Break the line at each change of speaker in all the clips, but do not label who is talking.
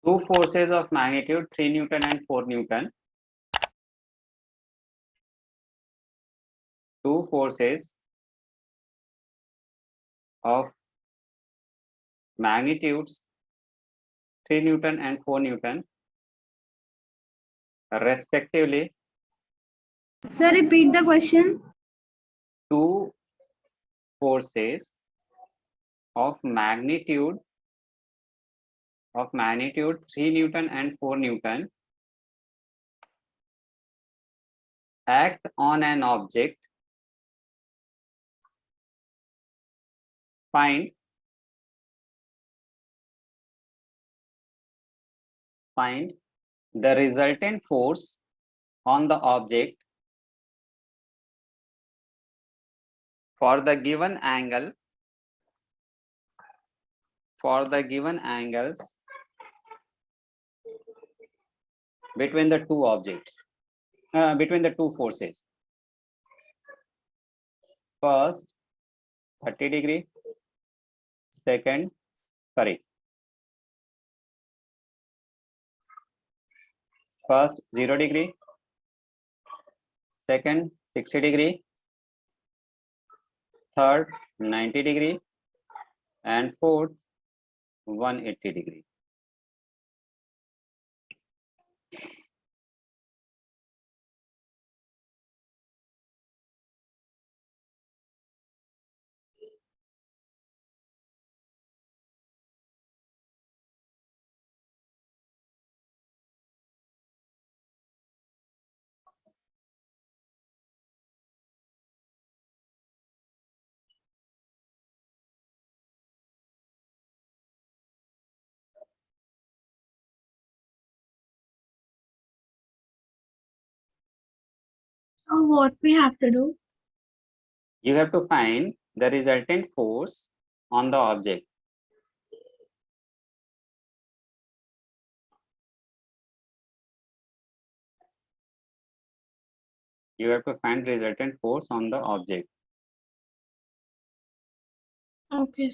Two forces of magnitude 3 Newton and 4 Newton. Two forces of magnitudes 3 Newton and 4 Newton respectively.
Sir, repeat the question.
Two forces of magnitude 3 Newton and 4 Newton act on an object. Find the resultant force on the object for the given angles between the two objects, between the two forces. First 30 degree, first 0 degree, second 60 degree, third 90 degree, and fourth 180 degree.
So what we have to do?
You have to find the resultant force on the object. You have to find resultant force on the object.
Okay.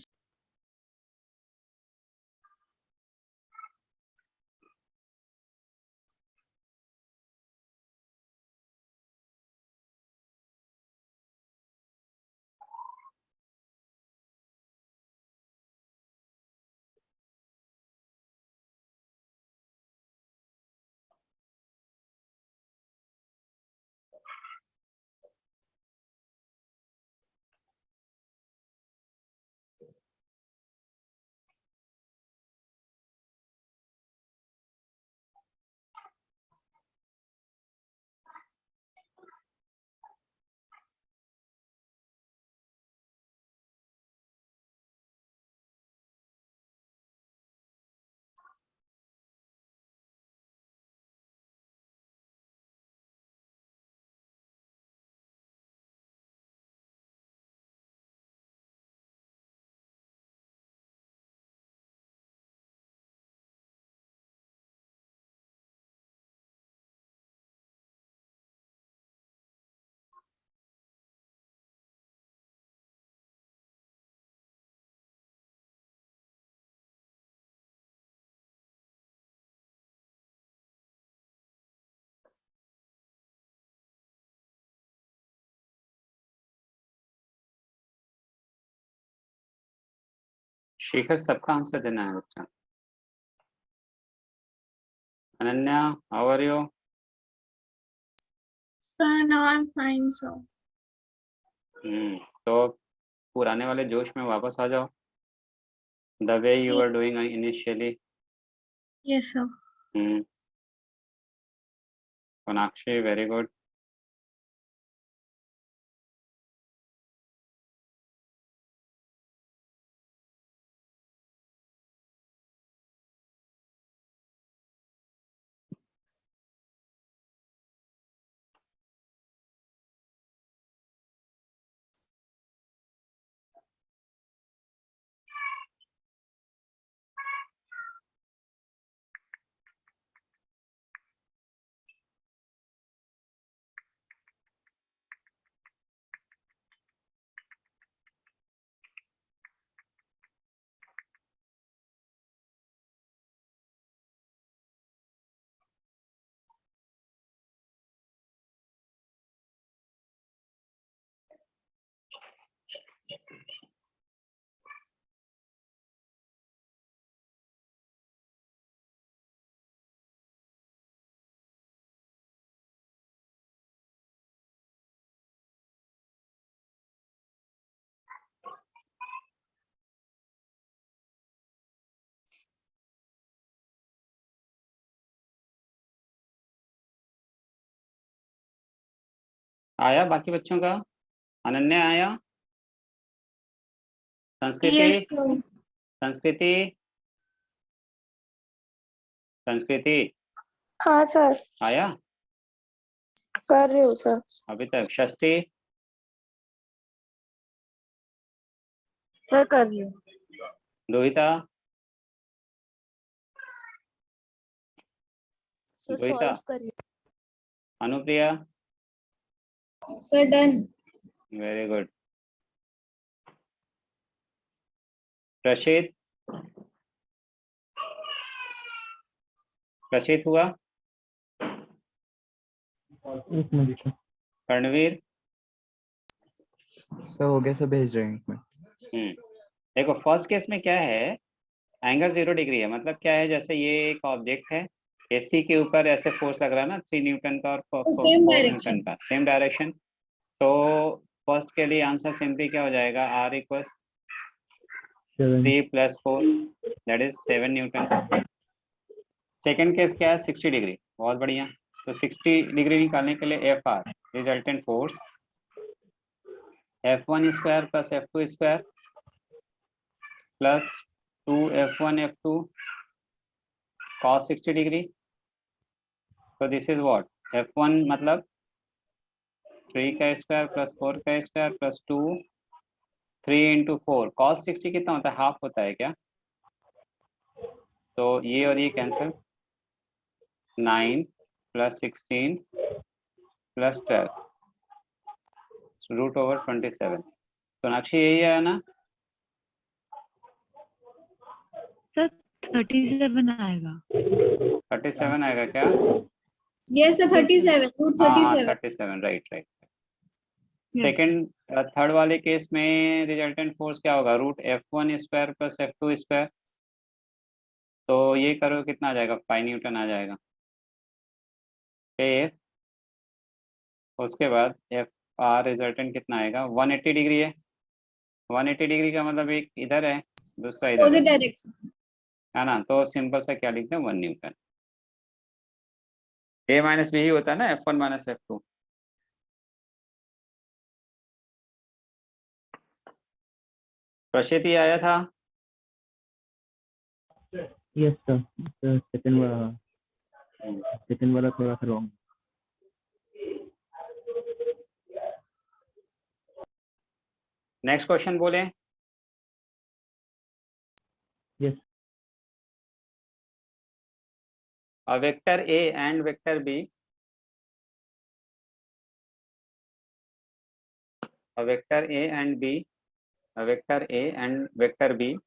शिखर, सबका answer देना है बच्चा. Ananya, how are you?
Sir, now I'm fine, sir.
तो पुराने वाले जोश में वापस आ जाओ. The way you were doing initially.
Yes, sir.
Sonakshi, very good. आया बाकी बच्चों का? अनन्या आया? संस्कृति?
Yes, sir.
संस्कृति? संस्कृति
हाँ सर,
आया
कर रही हूँ सर।
अभी तक? षष्ठी?
सर कर रही हूँ।
दोहिता?
सर
दोहिता?
सॉल्व कर रही
अनुप्रिया?
हूँ। Sir done.
Very good. Prashit? Prashit हुआ?
एक मिनट
कर्णवीर?
सर हो गया सर, भेज रहे हैं एक मिनट।
देखो फर्स्ट केस में क्या है, एंगल 0 डिग्री है। मतलब क्या है, जैसे ये एक ऑब्जेक्ट है, एसी के ऊपर ऐसे फोर्स लग रहा है ना, 3 न्यूटन का और 4 न्यूटन का, सेम डायरेक्शन। तो फर्स्ट के लिए आंसर सिंपली क्या हो जाएगा, R equal 3 + 4 that is 7 Newton. Second case क्या है, 60 डिग्री। बहुत बढ़िया। तो 60 डिग्री निकालने के लिए FR resultant force F1 square plus F2 square plus 2F1 F2 cos 60 degree. तो दिस इज व्हाट, F1 मतलब 3 का स्क्वायर प्लस 4 का स्क्वायर प्लस 2, 3 × 4 cos 60 कितना होता है, हाफ होता है क्या? तो ये और ये कैंसिल, 9 + 16 + 12 √27। सोनाक्षी यही है ना?
सर 37 आएगा।
37 आएगा क्या?
यस सर 37
हाँ
37।
37, right right.
Yes.
Second third वाले केस में रिजल्टेंट फोर्स क्या होगा, √F1 square plus F2 square. तो ये करो कितना आ जाएगा, 5 न्यूटन आ जाएगा। फिर उसके बाद FR रिजल्टेंट कितना आएगा, 180 डिग्री है। 180 डिग्री का मतलब एक इधर है, दूसरा इधर
अपोजिट
है
डायरेक्शन।
ना? तो सिंपल सा क्या लिखते हैं, 1 न्यूटन। A - B ही होता है ना, F1 - F2। प्रशीति आया था?
यस सर, सेकंड वाला थोड़ा सा रॉन्ग।
नेक्स्ट क्वेश्चन बोले।
Yes
A vector A and vector B, a vector A and B, a vector A and vector B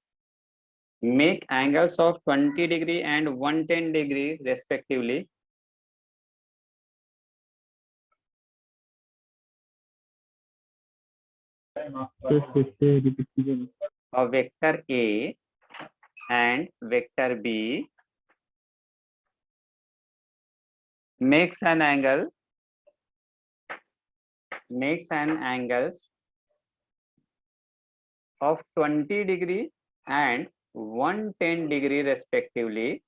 make angles of 20 degree and 110 degree respectively.
Sir फिर से repeat कीजिए।
A vector A and vector B makes an angles of 20 degree and 110 degree respectively.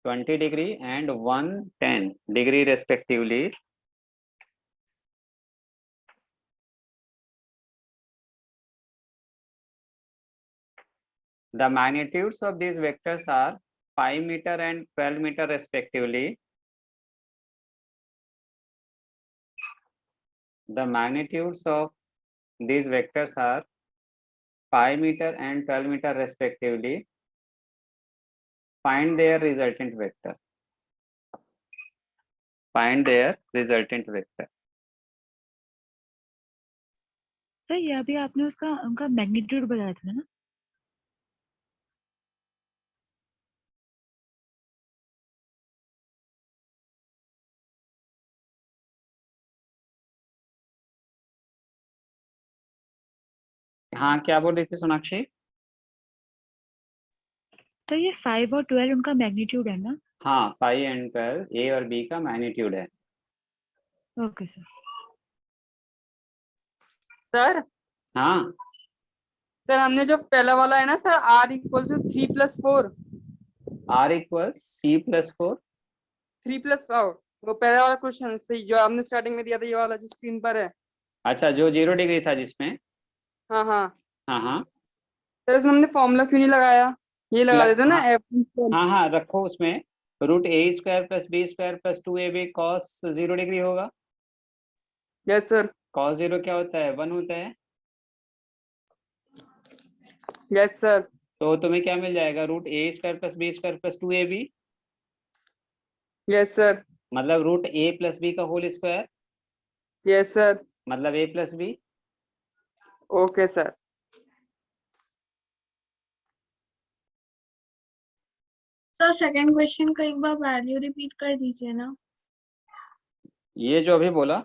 20 degree and 110 degree respectively. The magnitudes of these vectors are 5 meter and 12 meter respectively. The magnitudes of these vectors are 5 meter and 12 meter respectively. Find their resultant vector. Find their resultant vector.
Sir ये अभी आपने उसका उनका magnitude बताया था ना?
हाँ क्या बोल रही थी सोनाक्षी?
सर ये 5 और 12 उनका मैग्नीट्यूड है ना?
हाँ 5 and 12 A और B का मैग्नीट्यूड है।
Okay sir.
सर
हाँ
सर हमने जो पहला वाला है ना सर, R = 3 + 4,
R = C + 4
3 + 4 वो पहले वाला क्वेश्चन सही जो आपने स्टार्टिंग में दिया था, ये वाला जो स्क्रीन पर है।
अच्छा, जो 0 डिग्री था जिसमें,
हाँ हाँ
हाँ हाँ
सर, उसमें हमने फॉर्मूला क्यों नहीं लगाया? ये लगा देते ना
हाँ
एफ।
हाँ हाँ, रखो उसमें √a² + b² + 2ab cos 0 degree होगा।
Yes sir.
cos 0 क्या होता है? 1 होता है।
Yes sir.
तो तुम्हें क्या मिल जाएगा? √a² + b² + 2ab,
yes sir.
मतलब √a + b का होल स्क्वायर,
यस सर।
मतलब a + b।
Okay sir.
Sir second question का एक बार वैल्यू रिपीट कर दीजिए ना।
ये जो अभी बोला,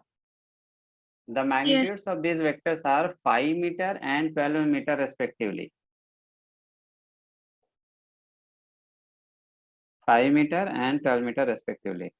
the
Yes.
magnitudes of these vectors are 5 meter and 12 meter respectively. 5 meter and 12 meter respectively.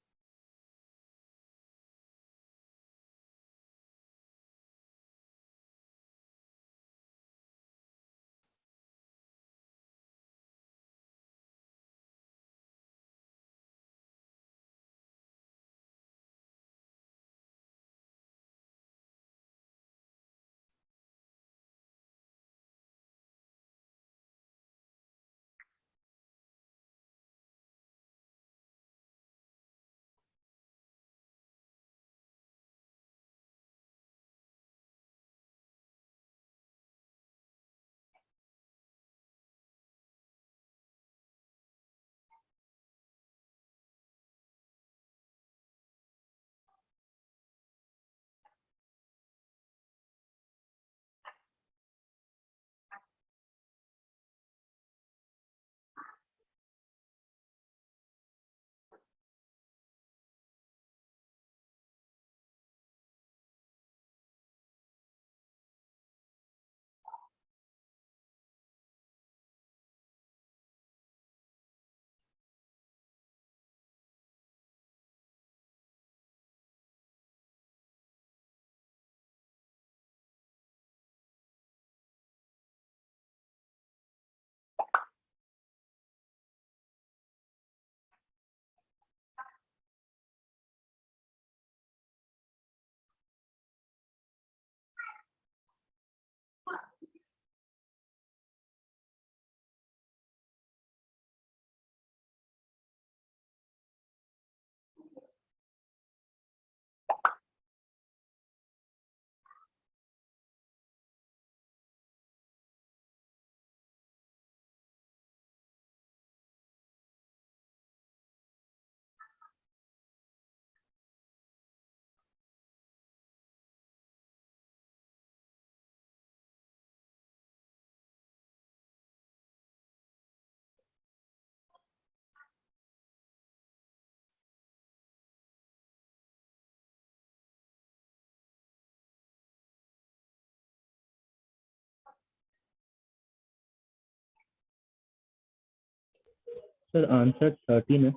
Sir, answer 13 है.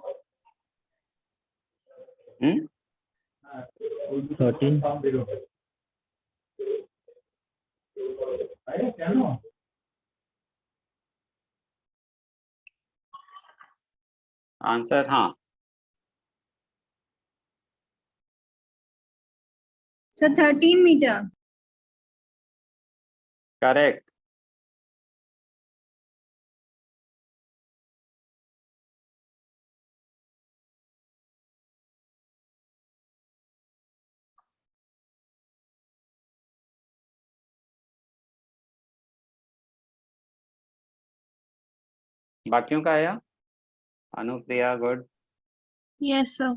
13.
आंसर हाँ,
सर 13 मीटर।
करेक्ट। बाकियों का आया? अनुप्रिया, गुड।
Yes, sir.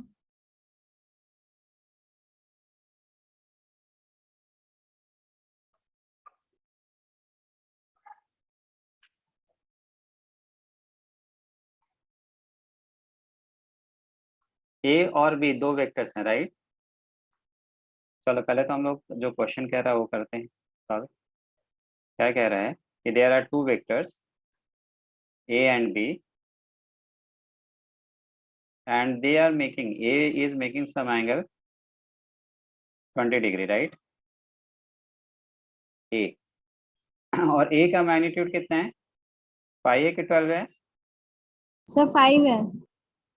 ए और बी दो वेक्टर्स हैं, राइट? चलो पहले तो हम लोग जो क्वेश्चन कह रहा है वो करते हैं। सॉल्व। क्या कह रहा है कि there are 2 vectors A and B and they are making, A is making some angle 20 degree, right? A और A का मैग्नीट्यूड कितना है? 5 है कि 12 है?
सर 5 है।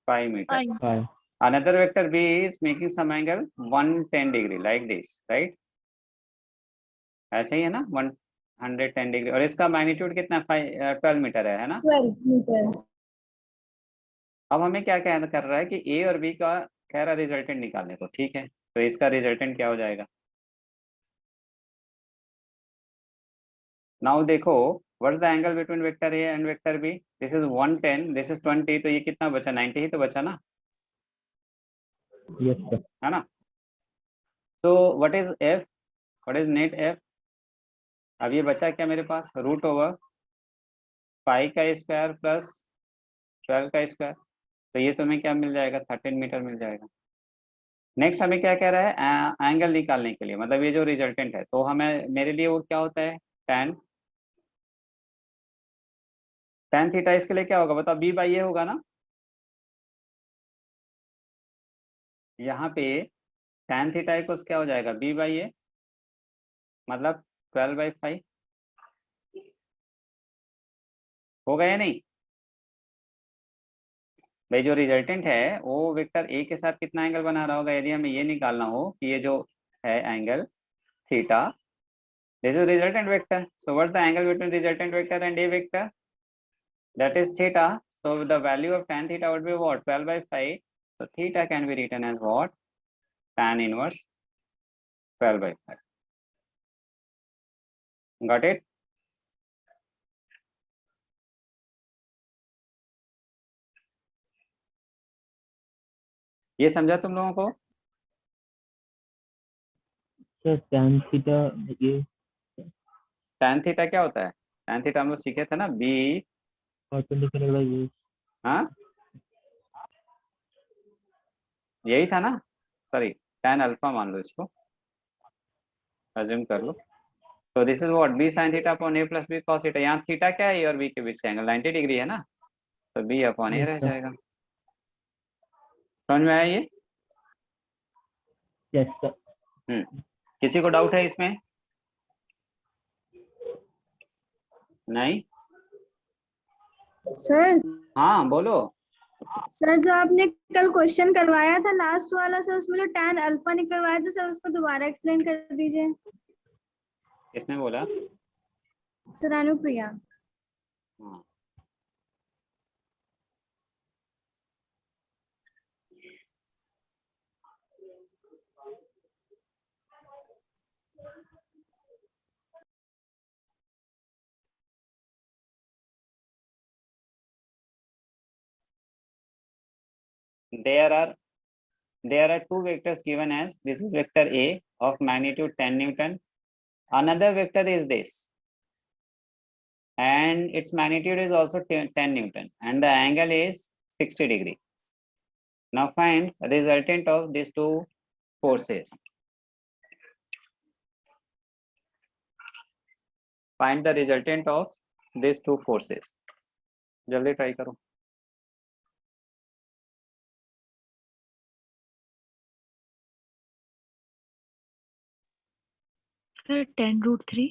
5 metre.
Fine.
5.
Another vector B is making some angle 110 degree like this, right? ऐसे ही है ना, 110 डिग्री, और इसका मैग्नीट्यूड कितना 12 मीटर है ना?
12 मीटर।
अब हमें क्या कहना कर रहा है कि ए और बी का कह रहा रिजल्टेंट निकालने को, ठीक है? तो इसका रिजल्टेंट क्या हो जाएगा? नाउ देखो, what's the angle between vector A and vector B? This is 110, this is 20, तो ये कितना बचा? 90 ही तो बचा ना,
Yes, sir.
है ना? तो what is F, what is net F? अब ये बचा क्या मेरे पास? रूट ओवर 5 का स्क्वायर प्लस 12 का स्क्वायर, तो ये तुम्हें क्या मिल जाएगा? 13 मीटर मिल जाएगा। नेक्स्ट हमें क्या कह रहा है? एंगल निकालने के लिए, मतलब ये जो रिजल्टेंट है, तो हमें, मेरे लिए वो क्या होता है? tan थीटा, इसके लिए क्या होगा बताओ? बी बाई ए होगा ना? यहाँ पे tan थीटा इक्वल्स क्या हो जाएगा? बी बाई ए, मतलब 12/5 होगा या नहीं? भाई जो रिजल्टेंट है वो वेक्टर ए के साथ कितना एंगल बना रहा होगा? यदि हमें ये निकालना हो कि ये जो है angle theta, this is resultant vector, so what the angle between resultant vector and A vector? That is theta. So the value of tan theta would be what? 12/5. So theta can be written as what? Tan inverse 12/5. Got it? ये समझा तुम लोगों को?
Sir, tan theta ये
tan theta क्या होता है? tan theta हम लोग सीखे थे ना, b,
perpendicular by ये।
हाँ यही था ना, सॉरी tan अल्फा मान लो इसको, अज्यूम कर लो। तो this is what? b sin theta upon a plus b cos theta। यहाँ थीटा क्या है? ए और बी के बीच का एंगल 90 डिग्री है ना, तो b अपॉन a
Yes,
रह
sir.
जाएगा। समझ में आया ये?
Yes, sir.
किसी को डाउट है इसमें? नहीं?
सर,
हाँ बोलो।
सर जो आपने कल क्वेश्चन करवाया था लास्ट वाला सर, उसमें जो tan अल्फा निकलवाया था सर, उसको दोबारा एक्सप्लेन कर दीजिए।
किसने बोला?
सर अनुप्रिया।
हाँ, there are two vectors given as, this is vector A of magnitude 10 Newton, another vector is this, and its magnitude is also 10 Newton, and the angle is 60 degree. Now find the resultant of these two forces. Find the resultant of these two forces. जल्दी try करो।
Sir 10√3।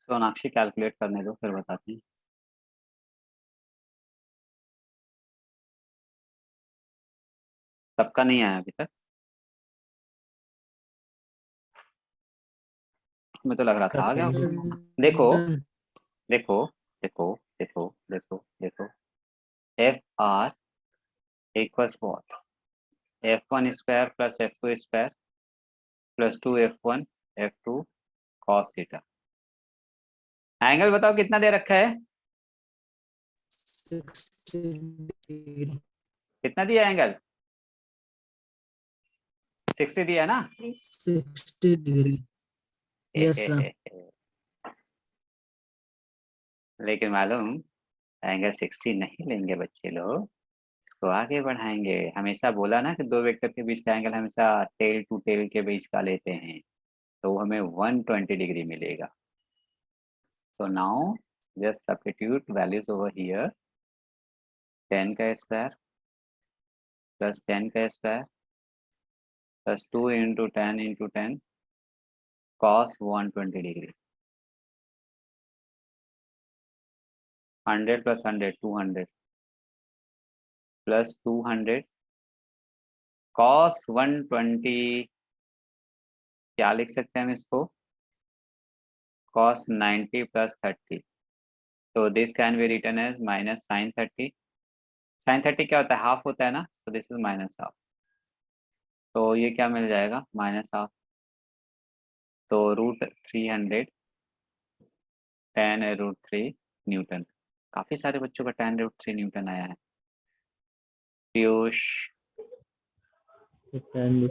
Sonakshi calculate करने दो, फिर बताते हैं। सबका नहीं आया अभी तक, मैं तो लग रहा था आ गया होगा। देखो देखो देखो देखो देखो देखो, F R equals what, f1 square plus f2 square plus 2f1 f2 cos theta. Angle बताओ कितना दे रखा है,
60 डिग्री।
कितना दिया एंगल, 60 दिया ना।
60 डिग्री। Yes sir.
लेकिन मालूम, एंगल 60 नहीं लेंगे बच्चे लोग, तो आगे बढ़ाएंगे। हमेशा बोला ना कि दो वेक्टर के बीच का एंगल हमेशा टेल टू टेल के बीच का लेते हैं, तो हमें 120 डिग्री मिलेगा। तो now just substitute values over here, 10 का स्क्वायर प्लस 10 का square plus 2 into 10 cos 120 degree, 100 plus 100 200 plus 200 cos 120, क्या लिख सकते हैं हम इसको, cos 90 प्लस 30, तो this can be written as minus sin 30। sin 30 क्या होता है, हाफ होता है ना, तो दिस इज माइनस हाफ, तो ये क्या मिल जाएगा, माइनस हाफ। तो √300 tan√3 न्यूटन। काफी सारे बच्चों का tan√3 न्यूटन आया है। पीयूष,
10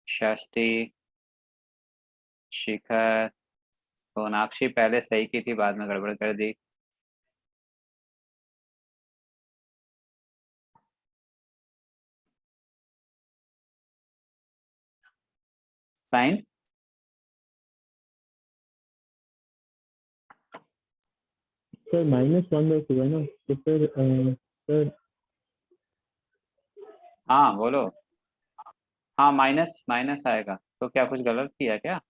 षष्ठी, शिखर, सोनाक्षी पहले सही की थी, बाद में गड़बड़ कर दी। साइन,
सर -1/2 है ना, तो फिर सर
हाँ बोलो। हाँ माइनस माइनस आएगा, तो क्या कुछ गलत किया क्या।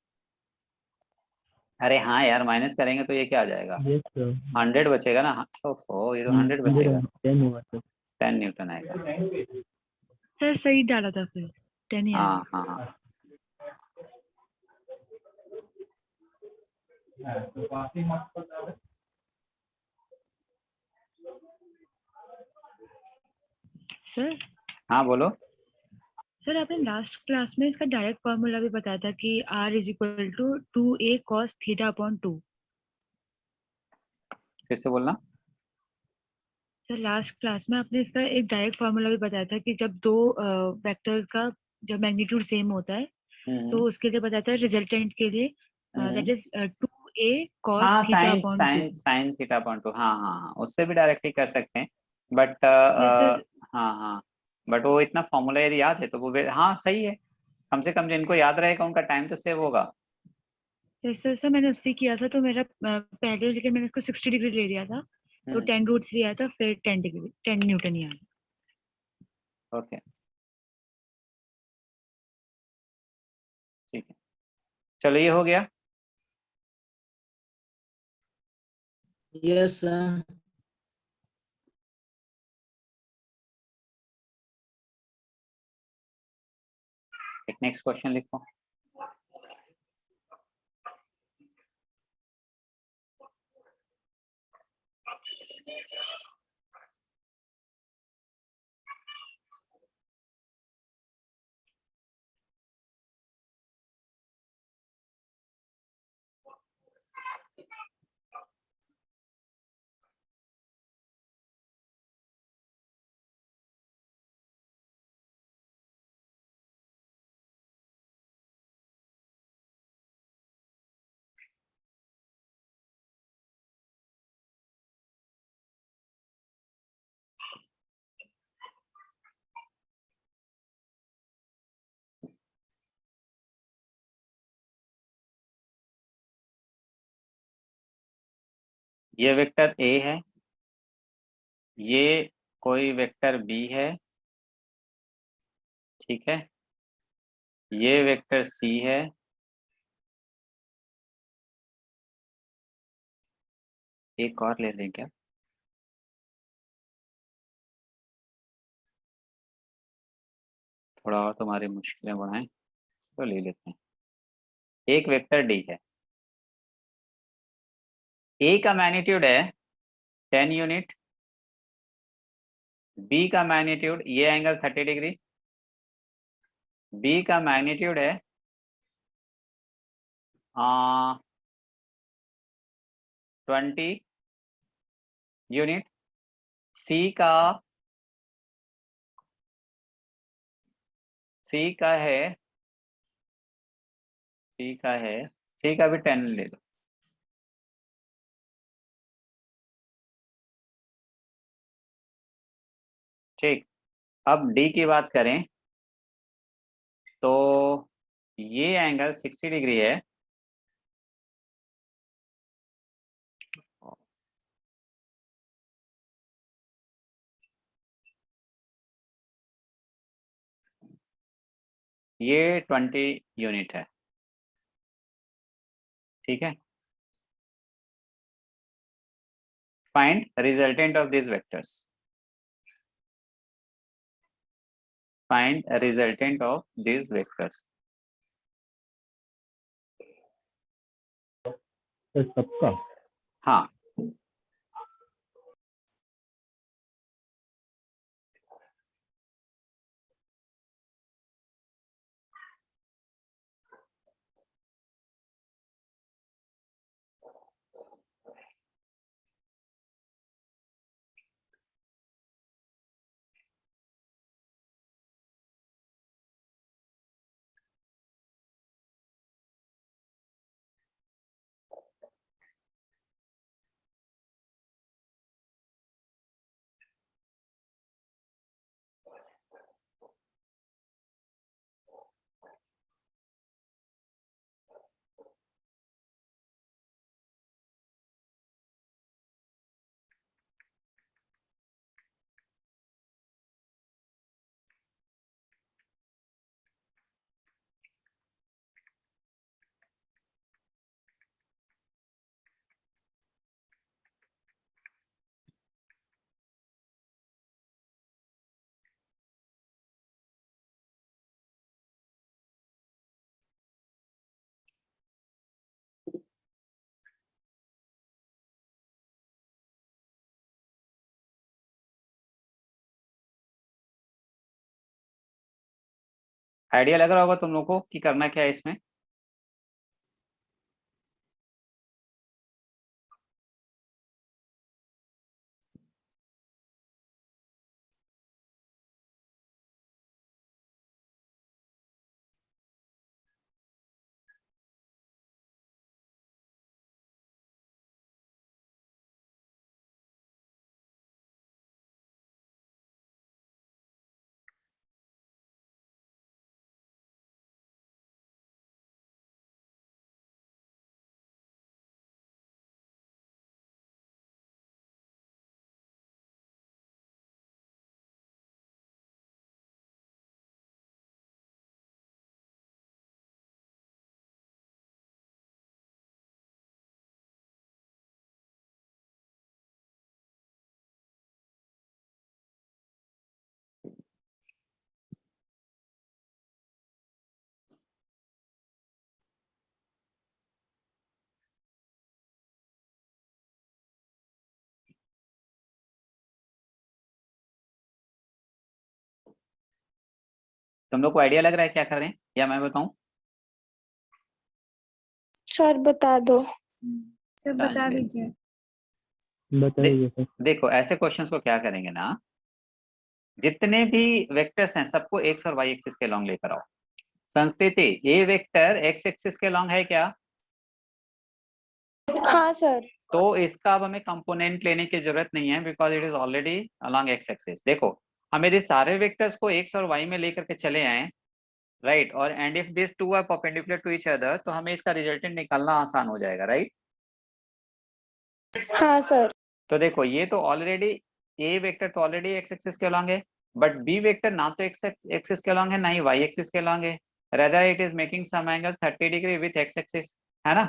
अरे हाँ यार, माइनस करेंगे तो ये क्या आ जाएगा,
यस सर
100 बचेगा ना। ओफो, ये तो 100 बचेगा,
10 हुआ सर।
10 न्यूटन आएगा।
सर सही डाला था फिर 10 ही आया।
हाँ हाँ,
सर
हाँ बोलो।
सर आपने लास्ट क्लास में इसका डायरेक्ट फॉर्मूला भी बताया था कि R is equal to 2a cos theta upon 2।
फिर से बोलना।
सर लास्ट क्लास में आपने इसका एक डायरेक्ट फॉर्मूला भी बताया था कि जब दो वेक्टर्स का जब मैग्नीट्यूड सेम होता है तो उसके लिए बताया था रिजल्टेंट के लिए दैट इज 2a cos
हाँ
theta
sine
upon 2।
Sine sine theta upon 2, हाँ हाँ हाँ, उससे भी डायरेक्टली कर सकते हैं, बट
सर
हाँ हाँ, बट वो इतना फॉर्मूला यदि याद है तो वो हाँ सही है, कम से कम जिनको याद रहेगा उनका टाइम तो सेव होगा।
सर मैंने उससे किया था तो मेरा पहले, लेकिन मैंने उसको 60 डिग्री ले लिया था तो 10√3 आया था, फिर 10 डिग्री 10 न्यूटन ही आया।
ओके ठीक है, चलो ये हो गया।
Yes sir.
एक नेक्स्ट क्वेश्चन लिखो। ये वेक्टर ए है, ये कोई वेक्टर बी है, ठीक है, ये वेक्टर C है, एक और ले लें क्या? थोड़ा और तुम्हारी मुश्किलें बढ़ाएं तो ले लेते हैं। एक वेक्टर D है, A का मैग्नीट्यूड है 10 यूनिट, B का मैग्नीट्यूड, ये एंगल 30 डिग्री, B का मैग्नीट्यूड है 20 यूनिट, C का है, C का भी 10 ले लो। ठीक, अब D की बात करें तो ये एंगल 60 डिग्री है, ये 20 यूनिट है। ठीक है, find resultant of this vectors, find resultant of this vectors.
Sir सबका
हाँ, आइडिया लग रहा होगा तुम लोग को कि करना क्या है इसमें। तुम लोग को आइडिया लग रहा है क्या कर रहे हैं या मैं बताऊं?
सर बता दो।
सर बता दीजिए।
बताइए सर।
देखो ऐसे क्वेश्चंस को क्या करेंगे ना, जितने भी वेक्टर्स हैं सबको एक्स और वाई एक्सिस के लॉन्ग लेकर आओ। संस्कृति, ये वेक्टर एक्स एक्सिस के लॉन्ग है क्या?
हाँ सर।
तो इसका अब हमें कंपोनेंट लेने की जरूरत नहीं है, because it is already along x axis. देखो हम यदि सारे वेक्टर्स को एक्स और वाई में लेकर के चले आए, राइट, और and if this two are perpendicular to each other, तो हमें इसका रिजल्टेंट निकालना आसान हो जाएगा, राइट।
हाँ सर।
तो देखो ये तो ऑलरेडी, ए वेक्टर तो ऑलरेडी एक्स एक्सिस के अलॉन्ग है, बट बी वेक्टर ना तो एक्स एक्सिस के अलॉन्ग है ना ही वाई एक्सिस के अलॉन्ग है, rather it is making some angle 30 degree with x axis, है ना।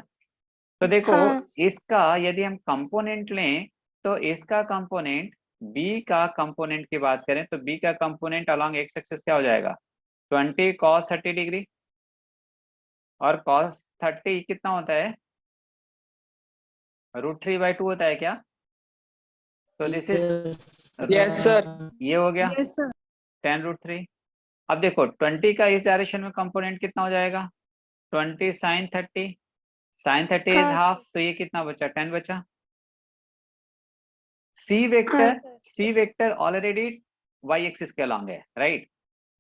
तो देखो
हाँ।
इसका यदि हम कंपोनेंट लें तो इसका कंपोनेंट b का कंपोनेंट की बात करें तो b का कंपोनेंट अलोंग x एक्सिस क्या हो जाएगा 20 cos 30 डिग्री, और cos 30 कितना होता है √3/2 होता है क्या। तो दिस इज
Yes, sir.
ये हो गया
यस सर।
tan√3। अब देखो 20 का इस डायरेक्शन में कंपोनेंट कितना हो जाएगा 20 sin 30, sin 30 इज
हाँ।
हाफ, तो ये कितना बचा 10 बचा। सी
हाँ
वेक्टर ऑलरेडी y एक्सिस के अलॉन्ग है, राइट।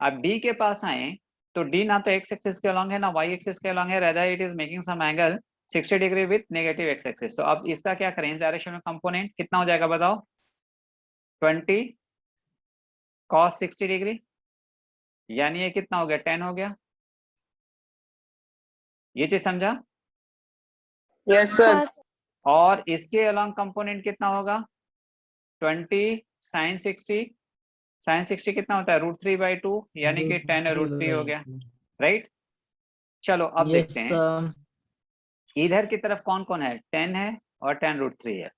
अब d के पास आए तो d ना तो x एक्सिस के अलॉन्ग है ना y एक्सिस के अलॉन्ग है, rather it is making some angle 60 degree with negative x axis. तो अब इसका क्या करें इस डायरेक्शन में कंपोनेंट कितना हो जाएगा बताओ 20 cos 60 डिग्री, यानी ये कितना हो गया 10 हो गया। ये चीज समझा।
Yes, sir.
हाँ
और इसके अलॉन्ग कंपोनेंट कितना होगा 20 sin 60, sin 60 कितना होता है √3/2, यानी कि 10 √3 हो गया, राइट। चलो अब
Yes,
देखते हैं
sir.
इधर की तरफ कौन कौन है 10 है और 10√3 है,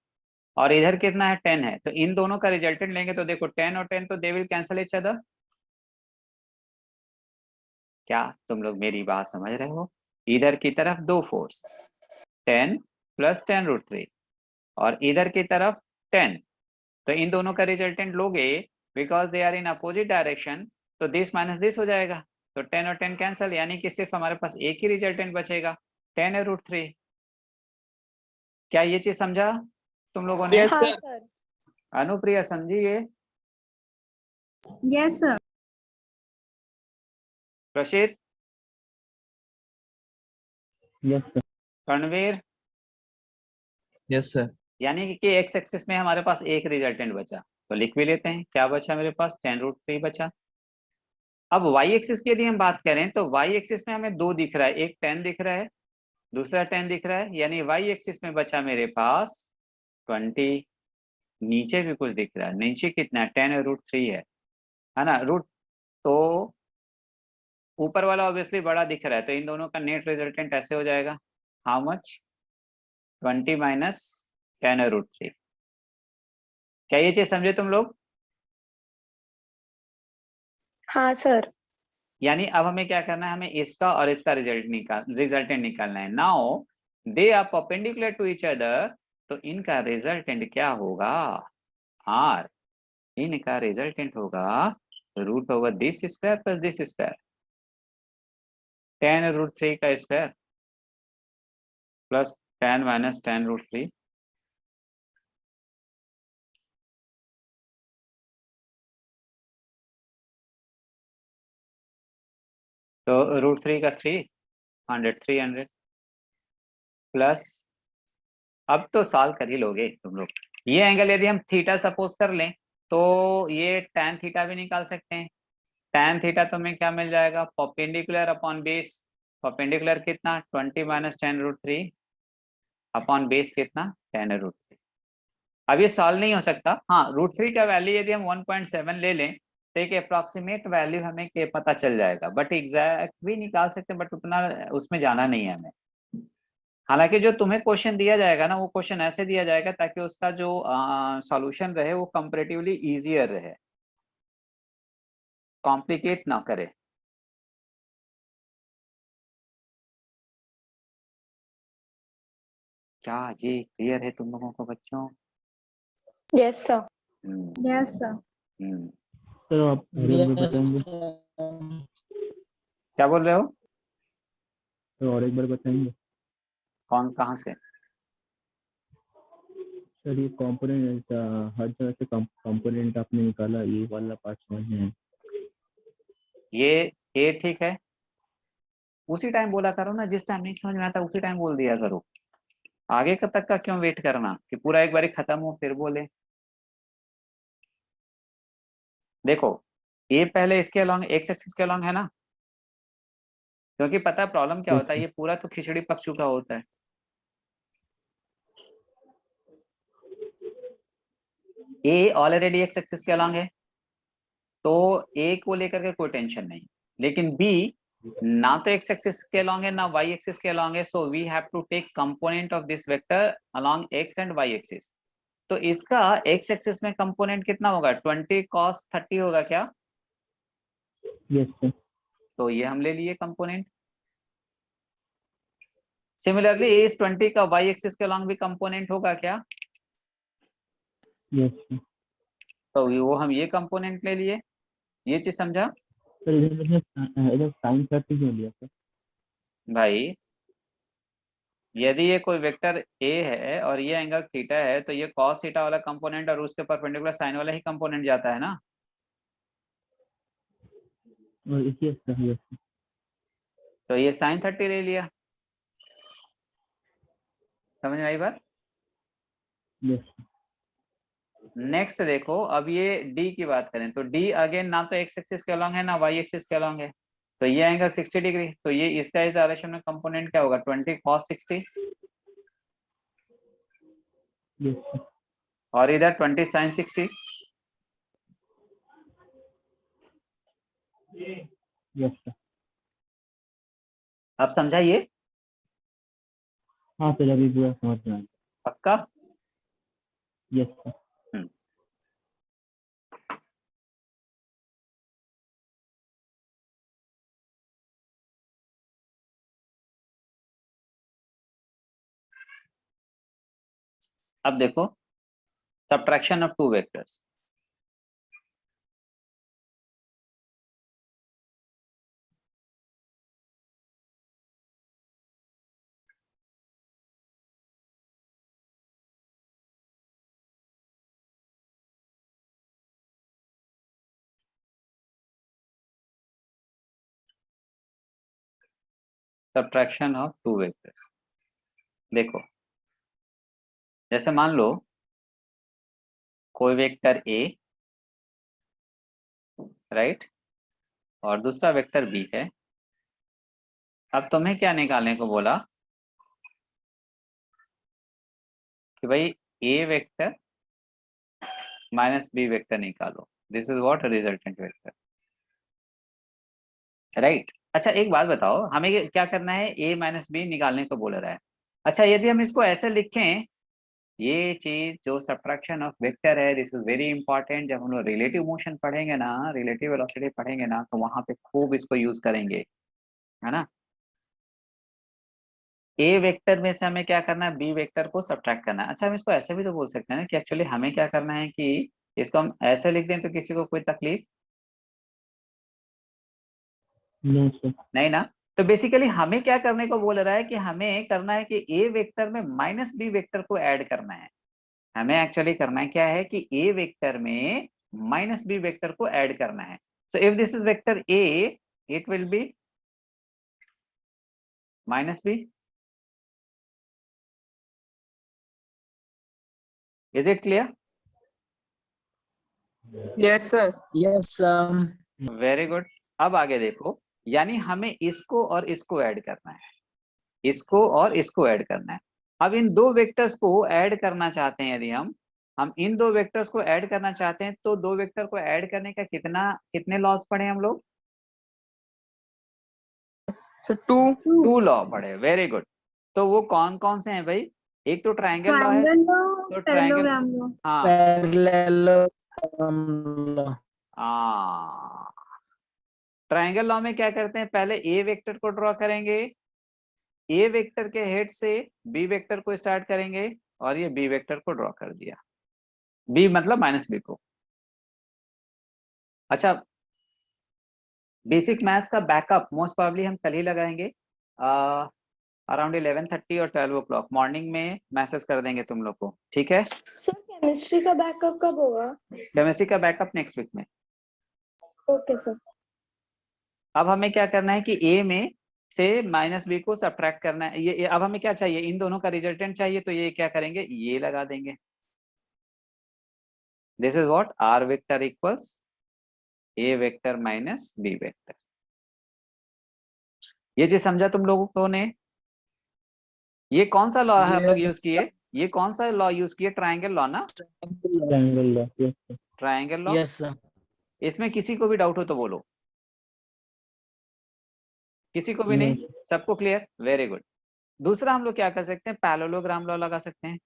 और इधर कितना है 10 है। तो इन दोनों का रिजल्टेंट लेंगे तो देखो 10 और 10 तो they will cancel each other. क्या तुम लोग मेरी बात समझ रहे हो। इधर की तरफ दो फोर्स 10 + 10√3 और इधर की तरफ 10, तो इन दोनों का रिजल्टेंट लोगे because they are in opposite direction, तो दिस माइनस दिस हो जाएगा, तो 10 और 10 कैंसिल, यानी कि सिर्फ हमारे पास एक ही रिजल्टेंट बचेगा 10 √3। क्या ये चीज समझा तुम लोगों ने।
Yes,
हाँ
sir.
सर।
अनुप्रिया समझी ये।
Yes sir.
Prashit,
yes sir.
Ranveer,
yes sir.
यानी कि एक्स एक्सिस में हमारे पास एक रिजल्टेंट बचा, तो लिख भी लेते हैं क्या बचा मेरे पास 10√3 बचा। अब वाई एक्सिस की यदि हम बात करें तो वाई एक्सिस में हमें दो दिख रहा है, एक 10 दिख रहा है दूसरा 10 दिख रहा है, यानी वाई एक्सिस में बचा मेरे पास 20। नीचे भी कुछ दिख रहा है, नीचे कितना है 10√3 है ना रूट, तो ऊपर वाला ऑब्वियसली बड़ा दिख रहा है, तो इन दोनों का नेट रिजल्टेंट ऐसे हो जाएगा हाउ मच 20 - 10√3। क्या ये चीज समझे तुम लोग।
हाँ सर।
यानी अब हमें क्या करना है, हमें इसका और इसका रिजल्टेंट निकालना है। Now they are perpendicular to each other, तो इनका रिजल्टेंट क्या होगा आर, इनका रिजल्टेंट होगा √दिस स्क्वायर + दिस स्क्वायर 10√3 का स्क्वायर प्लस 10 - 10√3। तो √3 का 300 प्लस, अब तो सॉल्व कर ही लोगे तुम लोग। ये एंगल यदि हम थीटा सपोज कर लें तो ये tan थीटा भी निकाल सकते हैं। tan थीटा तुम्हें क्या मिल जाएगा परपेंडिकुलर अपॉन बेस, परपेंडिकुलर कितना 20 - 10√3 अपॉन बेस कितना 10√3। अब ये सॉल्व नहीं हो सकता। हाँ √3 का वैल्यू यदि हम 1.7 ले लें तो एक अप्रॉक्सीमेट वैल्यू हमें के पता चल जाएगा, बट एग्जैक्ट भी निकाल सकते हैं, बट उतना उसमें जाना नहीं है हमें। हालांकि जो तुम्हें क्वेश्चन दिया जाएगा ना वो क्वेश्चन ऐसे दिया जाएगा ताकि उसका जो सॉल्यूशन रहे वो कंपैरेटिवली इजियर रहे, कॉम्प्लिकेट ना करे। क्या ये क्लियर है तुम लोगों को बच्चों।
Yes sir.
Yes sir.
Sir आप और एक बार
Yes,
बताएंगे।
sir.
क्या बोल रहे हो,
सर और एक बार बताएंगे।
कौन कहाँ से।
सर ये कंपोनेंट हर जगह से कंपोनेंट आपने निकाला, ये वाला पार्ट समझ में है।
ये ठीक है, उसी टाइम बोला करो ना, जिस टाइम नहीं समझ में आता उसी टाइम बोल दिया करो। आगे कब तक का क्यों वेट करना कि पूरा एक बार खत्म हो फिर बोले। देखो ये पहले इसके अलॉन्ग एक्स एक्सिस के अलॉन्ग है ना, क्योंकि पता है प्रॉब्लम क्या होता है, ये पूरा तो खिचड़ी पक चुका होता है। ए ऑलरेडी एक्स एक्सिस के अलॉन्ग है तो ए को लेकर के कोई टेंशन नहीं, लेकिन बी ना तो x एक्सिस के along है ना y एक्सिस के along है, so we have to take component of this vector along x and y axis. तो इसका x एक्सिस में कंपोनेंट कितना होगा, 20 cos 30 होगा क्या?
Yes sir.
तो ये हम ले लिए कंपोनेंट। सिमिलरली इस 20 का y एक्सिस के along भी कंपोनेंट होगा क्या?
Yes sir.
तो वो हम ये कंपोनेंट ले लिए। ये चीज समझा
सर इधर साइन 30 क्यों लिया सर?
भाई? यदि ये कोई वेक्टर a है और ये एंगल थीटा है, तो ये cos थीटा वाला कंपोनेंट और उसके परपेंडिकुलर साइन वाला ही कंपोनेंट जाता है ना।
Yes sir, yes sir.
तो ये साइन 30 ले लिया। समझ में आई बात?
Yes sir.
नेक्स्ट देखो, अब ये d की बात करें तो d अगेन ना तो x एक्सिस के अलॉन्ग है ना y एक्सिस के अलॉन्ग है, तो ये एंगल 60 डिग्री, तो ये इसका इस डायरेक्शन में कंपोनेंट क्या होगा, 20 cos 60,
यस सर।
और इधर 20 sin 60।
Yes sir.
अब समझा ये?
हाँ सर, अभी पूरा समझ में आया।
पक्का?
Yes sir.
अब देखो, subtraction of two vectors. Subtraction of two vectors. देखो, जैसे मान लो कोई वेक्टर a, राइट, और दूसरा वेक्टर b है। अब तुम्हें क्या निकालने को बोला कि भाई a vector minus b vector निकालो। This is what resultant vector, right. अच्छा एक बात बताओ, हमें क्या करना है, a माइनस बी निकालने को बोल रहा है। अच्छा यदि हम इसको ऐसे लिखें, ये चीज जो सब्ट्रैक्शन ऑफ वेक्टर है, दिस इज वेरी इंपॉर्टेंट। जब हम लोग रिलेटिव मोशन पढ़ेंगे ना, रिलेटिव वेलोसिटी पढ़ेंगे ना, तो वहां पे खूब इसको यूज करेंगे, है ना। ए वेक्टर में से हमें क्या करना है, बी वेक्टर को सब्ट्रैक्ट करना है। अच्छा हम इसको ऐसे भी तो बोल सकते हैं ना कि एक्चुअली हमें क्या करना है कि इसको हम ऐसे लिख दें तो किसी को कोई तकलीफ
नो सर।
नहीं ना। तो बेसिकली हमें क्या करने को बोल रहा है कि हमें करना है कि ए वेक्टर में माइनस बी वेक्टर को ऐड करना है। हमें एक्चुअली करना है क्या है कि ए वेक्टर में माइनस बी वेक्टर को ऐड करना है। So if this is vector A, it will be minus B. Is it clear?
Yes, sir.
Yes,
very good. अब आगे देखो, यानी हमें इसको और इसको ऐड करना है, इसको और इसको ऐड करना है। अब इन दो वेक्टर्स को ऐड करना चाहते हैं, यदि हम इन दो वेक्टर्स को ऐड करना चाहते हैं, तो दो वेक्टर को ऐड करने का कितने लॉस पढ़े हम लोग?
So 2.
2 लॉ पढ़े। Very good. तो वो कौन कौन से हैं भाई? एक तो ट्राइंगल लॉ है,
ट्रायंगल
तो
लो,
ट्राइंगल,
पैरेललोग्राम लो।
हाँ
parallelogram.
हाँ। ट्राइंगल लॉ में क्या करते हैं, पहले ए वेक्टर को ड्रॉ करेंगे, ए वेक्टर के हेड से बी वेक्टर को स्टार्ट करेंगे, और ये बी वेक्टर को ड्रॉ कर दिया, बी मतलब माइनस बी को। अच्छा बेसिक मैथ्स का बैकअप मोस्ट प्रोबेबली हम कल ही लगाएंगे, अराउंड 11:30 और 12 o'clock मॉर्निंग में मैसेज कर देंगे तुम लोग को, ठीक है।
सर केमिस्ट्री का बैकअप कब होगा?
केमिस्ट्री का बैकअप नेक्स्ट वीक में।
Okay sir.
अब हमें क्या करना है कि ए में से माइनस बी को सब्ट्रैक्ट करना है। ये अब हमें क्या चाहिए, इन दोनों का रिजल्टेंट चाहिए, तो ये क्या करेंगे, ये लगा देंगे। This is what are vector equals A vector minus B vector. ये चीज समझा तुम लोगों ने? ये कौन सा लॉ है हम लोग यूज किए, ये कौन सा लॉ यूज किए, ट्राइंगल लॉ ना,
triangle law. Yes sir.
Triangle law.
Yes, sir.
इसमें किसी को भी डाउट हो तो बोलो। किसी को भी नहीं?
नहीं।
सबको क्लियर? Very good. दूसरा हम लोग क्या कर सकते हैं, पैरेललोग्राम लॉ लगा सकते हैं।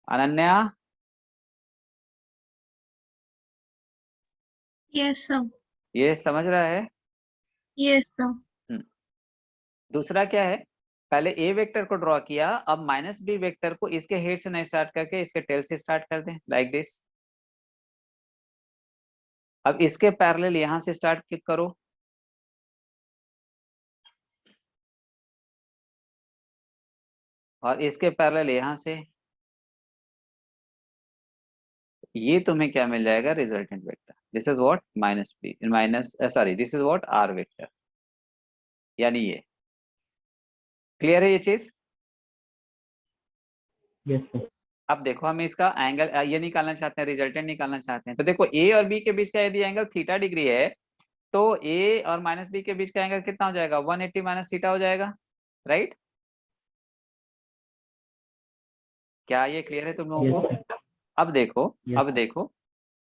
Ananya,
yes sir.
ये समझ रहा है?
Yes sir.
दूसरा क्या है, पहले ए वेक्टर को ड्रॉ किया, अब माइनस बी वेक्टर को इसके हेड से नहीं स्टार्ट करके इसके टेल से स्टार्ट कर दें, लाइक दिस। अब इसके पैरेलल यहां से स्टार्ट करो, और इसके पैरेलल यहां से। ये तुम्हें क्या मिल जाएगा, resultant vector. This is what, minus B minus, sorry, this is what are vector, यानी ये। क्लियर है ये चीज?
Yes sir.
अब देखो हम इसका एंगल ये निकालना चाहते हैं, रिजल्टेंट निकालना चाहते हैं। तो देखो ए और बी के बीच का यदि एंगल थीटा डिग्री है, तो ए और माइनस बी के बीच का एंगल कितना हो जाएगा, 180 माइनस थीटा हो जाएगा, राइट? क्या ये क्लियर है तुम लोगों को? अब देखो, अब देखो,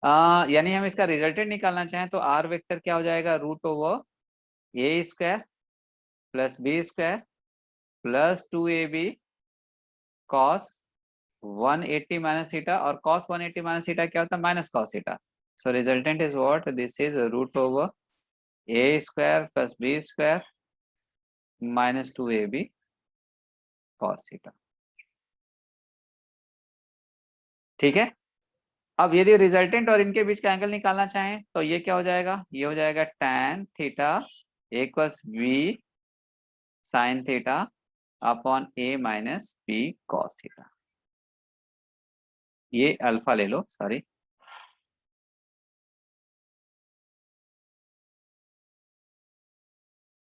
यानी हम इसका रिजल्टेंट निकालना चाहें तो आर वेक्टर क्या हो जाएगा, root over A square plus B square plus 2ab cos 180 minus theta, और कॉस 180 माइनस थीटा क्या होता है, minus cos theta. So resultant is what, this is root over A square plus B square minus 2ab cos theta. ठीक है। अब यदि resultant और इनके बीच का एंगल निकालना चाहें तो ये क्या हो जाएगा, ये हो जाएगा tan theta equals B sine theta upon A minus B cos theta. ये अल्फा ले लो, सॉरी,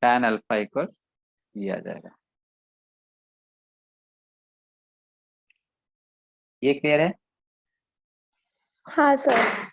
tan अल्फा इक्वल्स ये आ जाएगा। ये क्लियर है?
हाँ सर।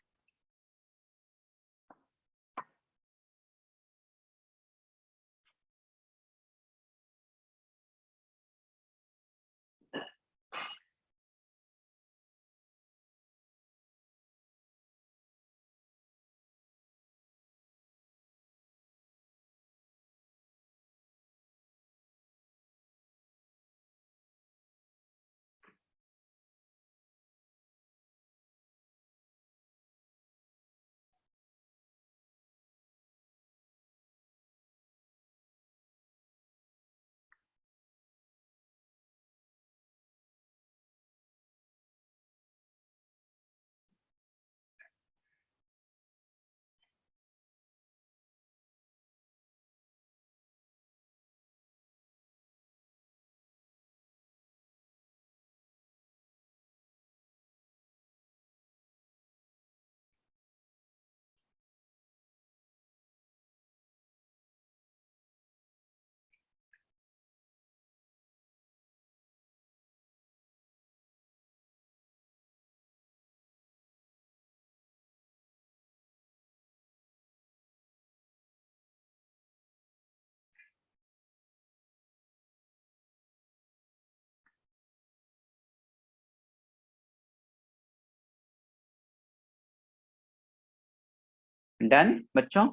डन बच्चों?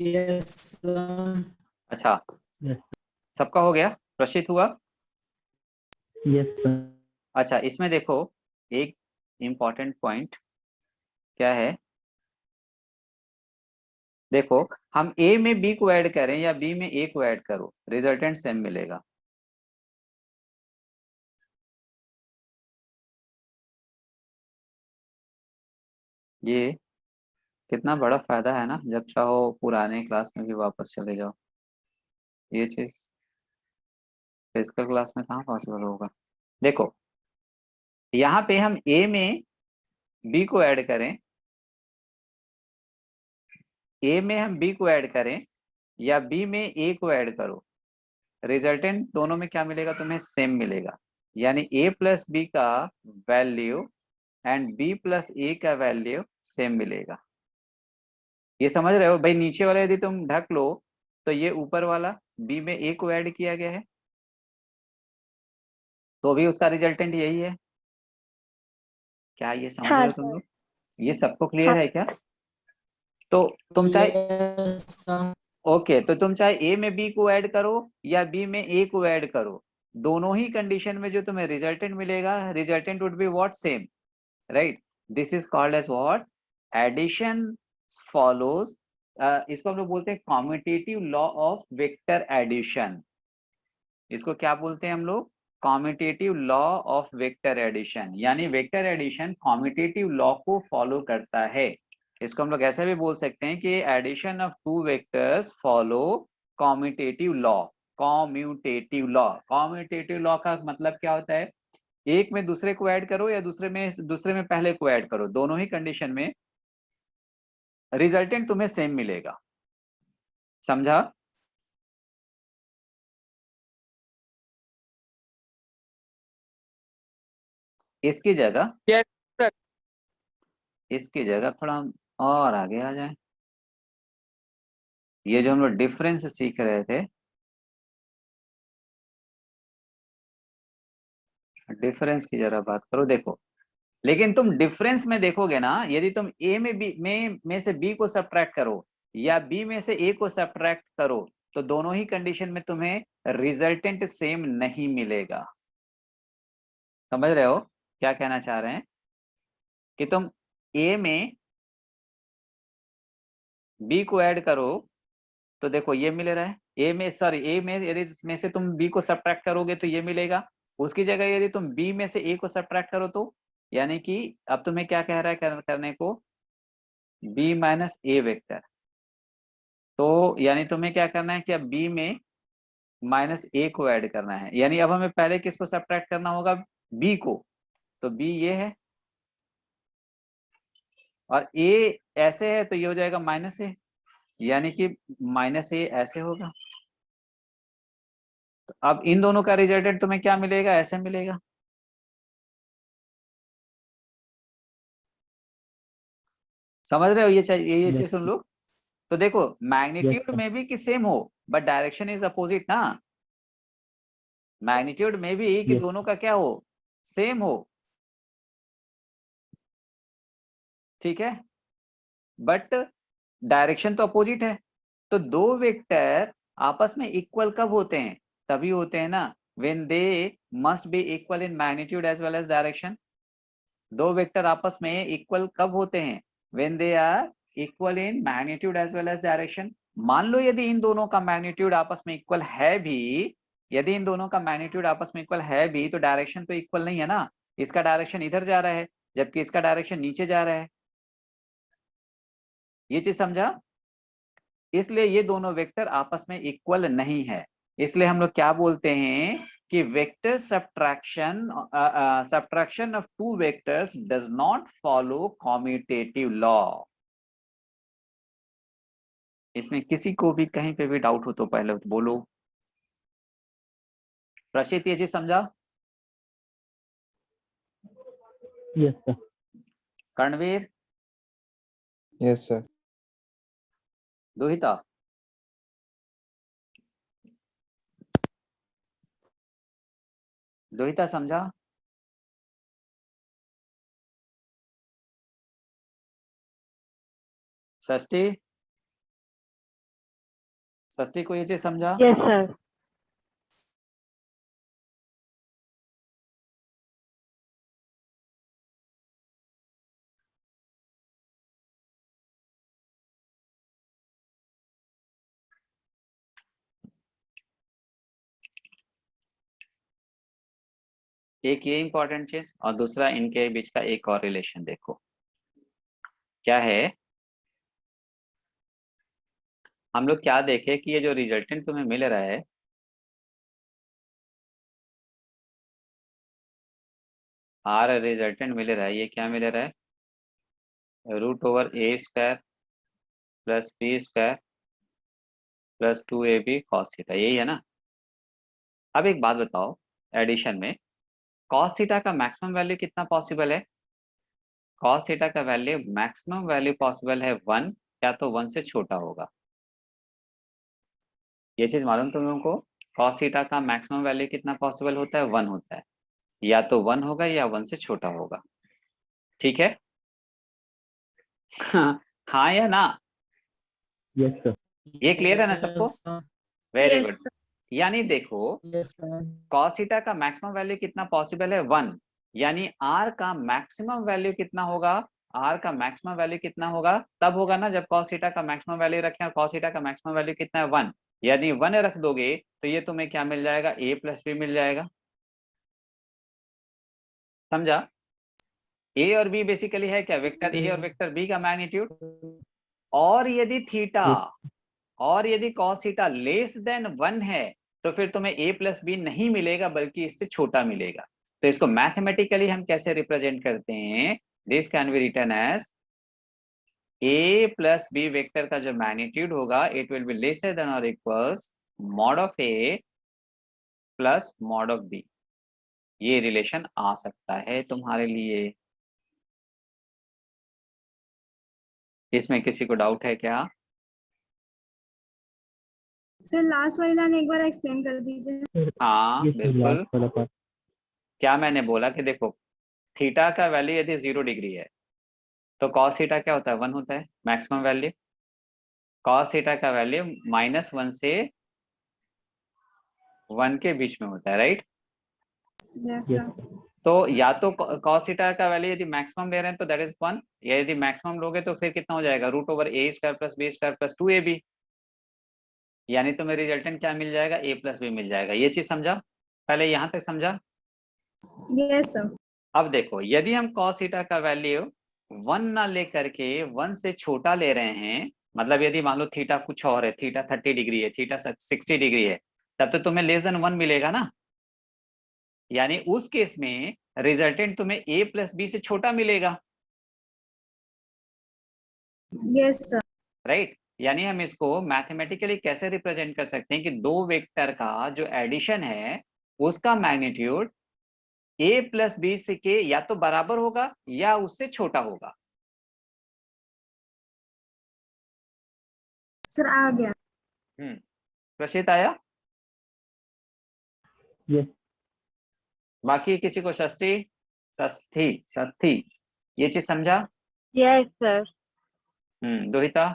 Yes sir.
अच्छा,
यस।
सबका हो गया, प्रशित हुआ?
Yes sir.
अच्छा, इसमें देखो एक इम्पॉर्टेंट पॉइंट क्या है, देखो हम ए में बी को ऐड करें या बी में ए को ऐड करो, रिजल्टेंट सेम मिलेगा। ये कितना बड़ा फायदा है ना, जब चाहो पुराने क्लास में भी वापस चले जाओ। ये चीज फिजिकल क्लास में कहाँ पॉसिबल होगा। देखो यहाँ पे हम ए में बी को ऐड करें, ए में हम बी को ऐड करें या बी में ए को ऐड करो, रिजल्टेंट दोनों में क्या मिलेगा तुम्हें, सेम मिलेगा। यानी ए प्लस बी का वैल्यू एंड बी प्लस ए का वैल्यू सेम मिलेगा। ये समझ रहे हो भाई? नीचे वाला यदि तुम ढक लो तो ये ऊपर वाला बी में ए को ऐड किया गया है, तो भी उसका रिजल्टेंट यही है। क्या ये समझ रहे हो तुम लोग? ये सबको क्लियर है क्या? तो तुम चाहे
Yes, sir.
ओके, तो तुम चाहे ए में बी को ऐड करो या बी में ए को ऐड करो, दोनों ही कंडीशन में जो तुम्हें रिजल्टेंट मिलेगा, resultant would be what, same, right. This is called as what, addition follows, इसको हम लोग बोलते हैं commutative law of vector addition. इसको क्या बोलते हैं हम लोग, commutative law of vector addition, यानी वेक्टर एडिशन कॉम्यूटेटिव लॉ को फॉलो करता है। इसको हम लोग ऐसे भी बोल सकते हैं कि addition of two vectors follow commutative law. Commutative law, commutative law का मतलब क्या होता है, एक में दूसरे को ऐड करो या दूसरे में पहले को ऐड करो, दोनों ही कंडीशन में रिजल्टेंट तुम्हें सेम मिलेगा। समझा? इसकी जगह
Yes, sir.
इसकी जगह थोड़ा हम और आगे आ जाए, ये जो हम लोग डिफरेंस सीख रहे थे, डिफरेंस की जरा बात करो। देखो, लेकिन तुम डिफरेंस में देखोगे ना, यदि तुम ए में बी में से बी को सब्ट्रैक्ट करो या बी में से ए को सब्ट्रैक्ट करो, तो दोनों ही कंडीशन में तुम्हें रिजल्टेंट सेम नहीं मिलेगा। समझ रहे हो क्या कहना चाह रहे हैं, कि तुम ए में बी को ऐड करो तो देखो ये मिल रहा है, ए में यदि इसमें से तुम बी को सब्ट्रैक्ट करोगे तो ये मिलेगा, उसकी जगह यदि तुम बी में से ए को सब्ट्रैक्ट करो तो, यानी कि अब तुम्हें क्या कह रहा है करने को, बी माइनस ए वेक्टर। तो यानी तुम्हें क्या करना है कि अब बी में माइनस ए को ऐड करना है, यानी अब हमें पहले किसको सब्ट्रैक्ट करना होगा, बी को। तो बी ये है और ए ऐसे है, तो ये हो जाएगा माइनस ए, यानी कि माइनस ए ऐसे होगा। तो अब इन दोनों का रिजल्टेंट तुम्हें क्या मिलेगा, ऐसे मिलेगा। समझ रहे हो ये
Yes,
चीज सुन लो। तो देखो
yes,
मैग्नीट्यूड
sir.
में भी कि सेम हो बट डायरेक्शन इज अपोजिट ना, मैग्नीट्यूड में भी कि
Yes,
दोनों का क्या हो, सेम हो, ठीक है, बट डायरेक्शन तो अपोजिट है। तो दो वेक्टर आपस में इक्वल कब होते हैं, तभी होते हैं ना when they must be equal in magnitude as well as direction. दो वेक्टर आपस में इक्वल कब होते हैं, when they are equal in magnitude as well as direction. मान लो यदि इन दोनों का मैग्नीट्यूड आपस में इक्वल है भी, यदि इन दोनों का मैग्नीट्यूड आपस में इक्वल है भी, तो डायरेक्शन तो इक्वल नहीं है ना, इसका डायरेक्शन इधर जा रहा है जबकि इसका डायरेक्शन नीचे जा रहा है। ये चीज समझा? इसलिए ये दोनों वेक्टर आपस में इक्वल नहीं है, इसलिए हम लोग क्या बोलते हैं कि vector subtraction of two vectors does not follow commutative law. इसमें किसी को भी कहीं पे भी डाउट हो तो पहले बोलो। प्रशित ये चीज समझा?
yes, sir.
Karanveer,
Yes, sir.
दुहिता, दुहिता समझा? षष्ठी, षष्ठी को ये चीज समझा?
Yes sir.
एक ये इंपॉर्टेंट चीज और दूसरा इनके बीच का एक और रिलेशन देखो क्या है। हम लोग क्या देखे कि ये जो रिजल्टेंट तुम्हें मिल रहा है, आर रिजल्टेंट मिल रहा है, ये क्या मिल रहा है, √a² plus b² plus 2ab cos theta, यही है ना। अब एक बात बताओ, एडिशन में cos थीटा का मैक्सिमम वैल्यू कितना पॉसिबल है, cos थीटा का वैल्यू मैक्सिमम वैल्यू पॉसिबल है 1, या तो 1 से छोटा होगा। ये चीज मालूम तुम लोगों को, cos थीटा का मैक्सिमम वैल्यू कितना पॉसिबल होता है, 1 होता है, या तो 1 होगा या 1 से छोटा होगा, ठीक है। हाँ या ना,
यस सर।
ये क्लियर है ना सबको?
Yes, sir.
Very
Yes,
good.
sir.
यानी देखो
Yes, sir.
cos थीटा का मैक्सिमम वैल्यू कितना पॉसिबल है 1, यानी r का मैक्सिमम वैल्यू कितना होगा, r का मैक्सिमम वैल्यू कितना होगा, तब होगा ना जब cos थीटा का मैक्सिमम वैल्यू रखें, और cos थीटा का मैक्सिमम वैल्यू कितना है 1, यदि 1 रख दोगे तो ये तुम्हें क्या मिल जाएगा, a प्लस बी मिल जाएगा। समझा? a और b बेसिकली है क्या, वेक्टर a और वेक्टर b का मैग्नीट्यूड। और यदि थीटा और यदि cos थीटा लेस देन 1 है तो फिर तुम्हें a प्लस बी नहीं मिलेगा बल्कि इससे छोटा मिलेगा। तो इसको मैथमेटिकली हम कैसे रिप्रेजेंट करते हैं, this can be written as a plus B vector का जो मैग्नीट्यूड होगा it will be lesser than और equals mod of a plus mod of b। ये रिलेशन आ सकता है तुम्हारे लिए। इसमें किसी को डाउट है क्या?
सर लास्ट वाली लाइन एक बार एक्सप्लेन कर दीजिए।
हाँ
ये सर
बिल्कुल।
लास्ट वाला पार्ट।
क्या मैंने बोला कि देखो थीटा का वैल्यू यदि 0 डिग्री है तो cos थीटा क्या होता है, 1 होता है मैक्सिमम वैल्यू। cos थीटा का वैल्यू -1 से 1 के बीच में होता है, राइट।
Yes sir.
तो या तो cos थीटा का वैल्यू यदि मैक्सिमम ले रहे हैं तो दैट इज 1, या यदि मैक्सिमम लोगे तो फिर कितना हो जाएगा, √a² + b² + 2ab, यानी तुम्हें रिजल्टेंट क्या मिल जाएगा, a प्लस बी मिल जाएगा। ये चीज समझा? पहले यहाँ तक समझा?
Yes sir.
अब देखो यदि हम cos थीटा का वैल्यू 1 ना लेकर के 1 से छोटा ले रहे हैं, मतलब यदि मान लो थीटा कुछ और है, थीटा 30 डिग्री है, थीटा 60 डिग्री है, तब तो तुम्हें लेस देन 1 मिलेगा ना। यानी उस केस में रिजल्टेंट तुम्हें a प्लस बी से छोटा मिलेगा,
यस सर।
राइट। यानी हम इसको मैथमेटिकली कैसे रिप्रेजेंट कर सकते हैं कि दो वेक्टर का जो एडिशन है उसका मैग्नीट्यूड a प्लस बी से के या तो बराबर होगा या उससे छोटा होगा।
सर आ गया।
प्रश्न आया?
यस
बाकी किसी को षष्ठी ये चीज समझा?
Yes sir.
दोहिता?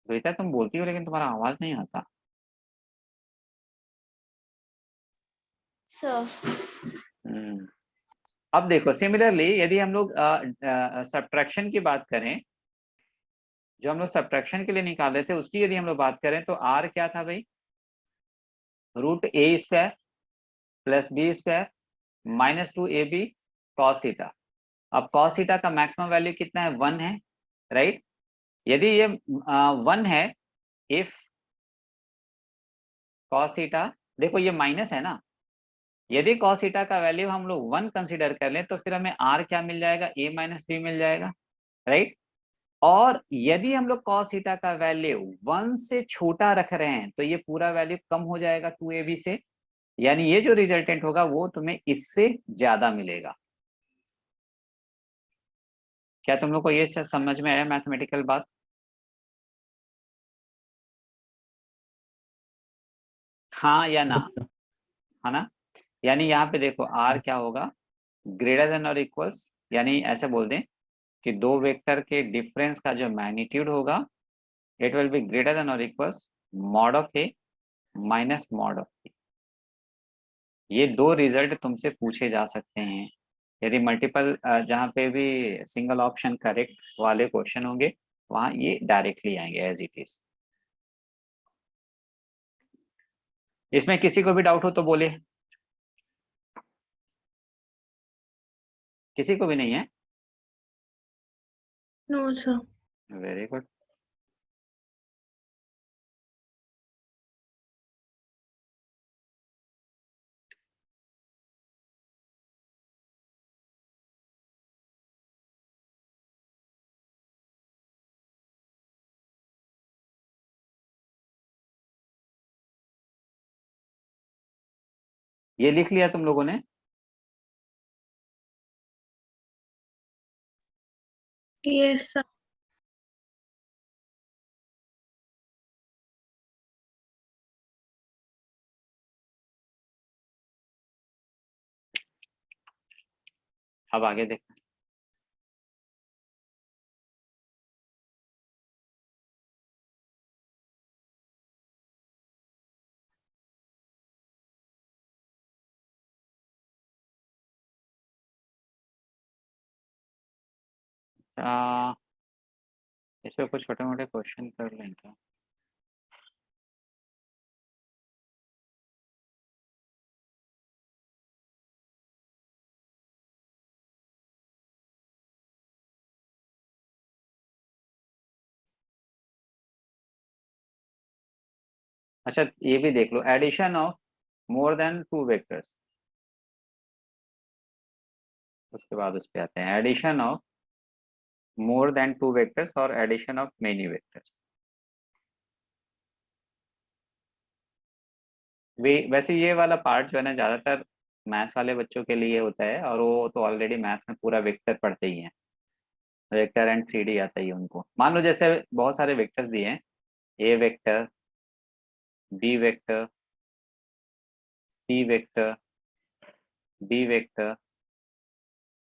दोहिता तुम बोलती हो लेकिन तुम्हारा आवाज नहीं आता।
सर
अब देखो सिमिलरली यदि हम लोग सब्ट्रैक्शन की बात करें, जो हम लोग सब्ट्रैक्शन के लिए निकाले थे उसकी यदि हम लोग बात करें तो r क्या था भाई, √a² + b² - 2ab cos theta. अब cos थीटा का मैक्सिमम वैल्यू कितना है, 1 है, राइट। यदि ये 1 है, इफ cos थीटा, देखो ये माइनस है ना, यदि cos थीटा का वैल्यू हम लोग 1 कंसीडर कर लें तो फिर हमें r क्या मिल जाएगा, a - b मिल जाएगा, राइट। और यदि हम लोग cos थीटा का वैल्यू 1 से छोटा रख रहे हैं तो ये पूरा वैल्यू कम हो जाएगा 2ab से, यानी ये जो रिजल्टेंट होगा वो तुम्हें इससे ज्यादा मिलेगा। क्या तुम लोग को ये समझ में आया मैथमेटिकल बात? हाँ या ना? है ना। यानी यहाँ पे देखो r क्या होगा, ग्रेटर देन और इक्वल्स, यानी ऐसे बोल दें कि दो वेक्टर के डिफरेंस का जो मैग्नीट्यूड होगा it will be greater than और equals mod of a minus mod of b। ये दो रिजल्ट तुमसे पूछे जा सकते हैं यदि मल्टीपल जहाँ पे भी सिंगल ऑप्शन करेक्ट वाले क्वेश्चन होंगे वहां ये डायरेक्टली आएंगे एज इट इज। इसमें किसी को भी डाउट हो तो बोले, किसी को भी नहीं है?
No sir.
Very good. ये लिख लिया तुम लोगों ने?
Yes sir.
अब आगे देखना। इसमें कुछ छोटे मोटे क्वेश्चन कर लेंगे। अच्छा ये भी देख लो, addition of more than 2 vectors, उसके बाद उस पे आते हैं addition of more than 2 vectors और एडिशन ऑफ मेनी वेक्टर्स। वैसे ये वाला पार्ट जो है ना ज़्यादातर मैथ्स वाले बच्चों के लिए होता है, और वो तो ऑलरेडी मैथ्स में पूरा वेक्टर पढ़ते ही हैं, वेक्टर एंड 3D आता ही है उनको। मान लो जैसे बहुत सारे वेक्टर्स दिए हैं, ए vector, B vector, C vector, D vector,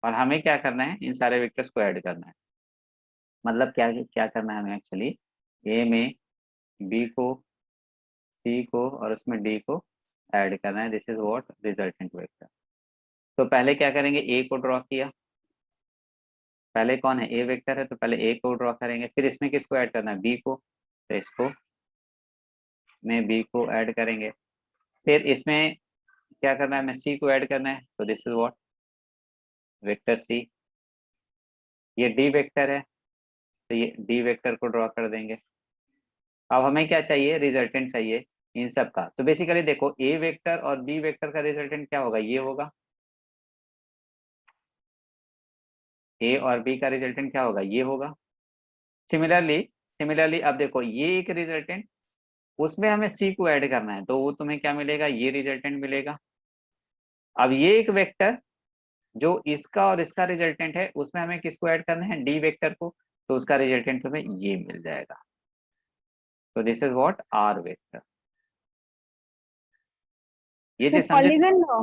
और हमें क्या करना है, इन सारे वेक्टर्स को ऐड करना है। मतलब क्या क्या करना है हमें एक्चुअली, ए में बी को, सी को और उसमें डी को ऐड करना है। This is what resultant vector. तो पहले क्या करेंगे, ए को ड्रॉ किया, पहले कौन है, ए वेक्टर है, तो पहले ए को ड्रॉ करेंगे, फिर इसमें किसको ऐड करना है, बी को, तो इसको में बी को ऐड करेंगे, फिर इसमें क्या करना है, हमें सी को ऐड करना है, तो this is what vector C. ये डी वेक्टर है, तो ये डी वेक्टर को ड्रॉ कर देंगे। अब हमें क्या चाहिए, रिजल्टेंट चाहिए इन सब का। तो बेसिकली देखो, ए वेक्टर और बी वेक्टर का रिजल्टेंट क्या होगा, ये होगा। ए और बी का रिजल्टेंट क्या होगा, ये होगा। सिमिलरली अब देखो, ये एक रिजल्टेंट, उसमें हमें सी को ऐड करना है, तो वो तुम्हें क्या मिलेगा, ये रिजल्टेंट मिलेगा। अब ये एक वेक्टर जो इसका और इसका रिजल्टेंट है, उसमें हमें किसको ऐड करना है, डी वेक्टर को, तो उसका रिजल्टेंट तुम्हें ये मिल जाएगा। तो this is what are vector. ये चीज समझे?
Polygon law.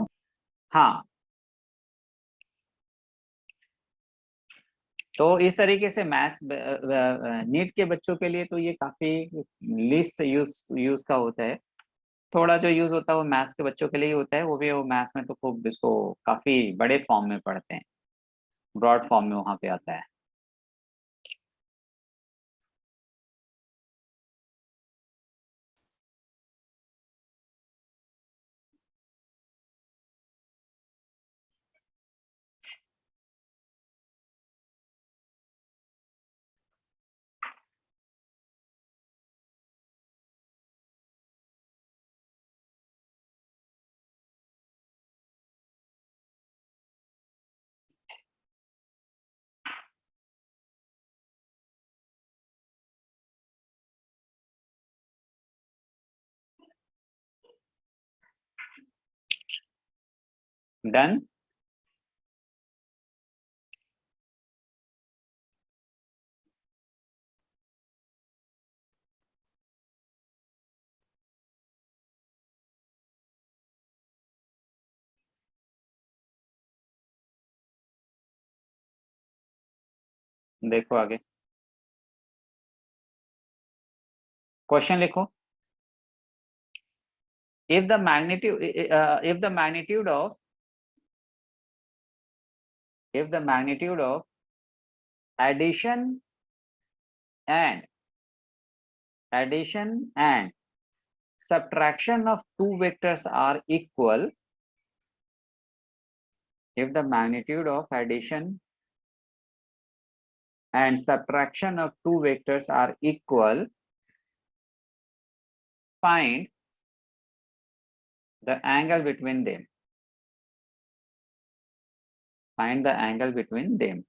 हाँ, तो इस तरीके से मैथ्स नीट के बच्चों के लिए तो ये काफी लिस्ट यूज का होता है। थोड़ा जो यूज होता है वो मैथ्स के बच्चों के लिए ही होता है, वो भी वो मैथ्स में तो खूब इसको काफी बड़े फॉर्म में पढ़ते हैं, ब्रॉड फॉर्म में वहां पे आता है। डन। देखो आगे क्वेश्चन लिखो। if the magnitude of addition and subtraction of two vectors are equal, if the magnitude of addition and subtraction of two vectors are equal, find the angle between them. Find the angle between them.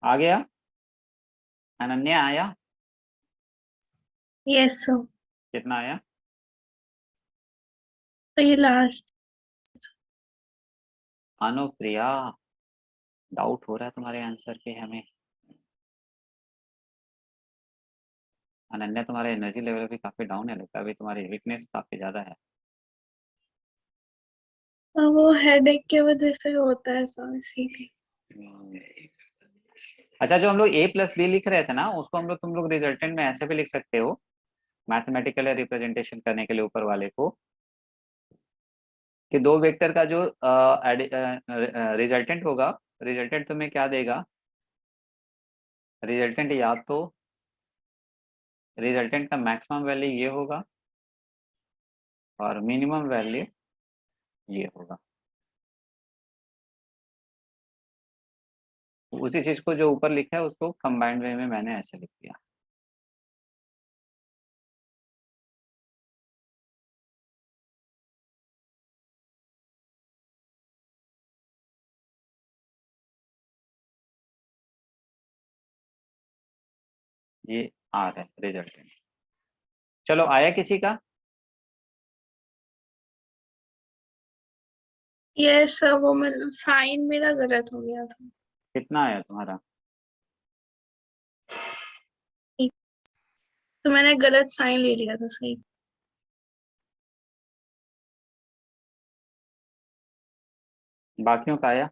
आ गया? अनन्या आया?
Yes sir.
कितना आया?
तो ये last.
Anupriya, doubt हो रहा है तुम्हारे आंसर पे हमें। अनन्या, तुम्हारा एनर्जी लेवल भी काफी डाउन है, लगता है अभी तुम्हारी वीकनेस काफी ज्यादा है।
वो हेडेक के वजह से होता है सर, इसीलिए।
अच्छा, जो हम लोग a प्लस बी लिख रहे थे ना, उसको हम लोग तुम लोग रिजल्टेंट में ऐसे भी लिख सकते हो, मैथमेटिकल रिप्रेजेंटेशन करने के लिए ऊपर वाले को, कि दो वेक्टर का जो रिजल्टेंट होगा, रिजल्टेंट तुम्हें क्या देगा, रिजल्टेंट या तो रिजल्टेंट का मैक्सिमम वैल्यू ये होगा और मिनिमम वैल्यू ये होगा। उसी चीज को जो ऊपर लिखा है उसको कंबाइंड वे में मैंने ऐसे लिख दिया। ये आर है रिजल्टेंट। चलो, आया किसी का?
ये सर वो मतलब साइन मेरा गलत हो गया था।
कितना आया तुम्हारा?
तो मैंने गलत साइन ले लिया था, सही।
बाकियों का आया?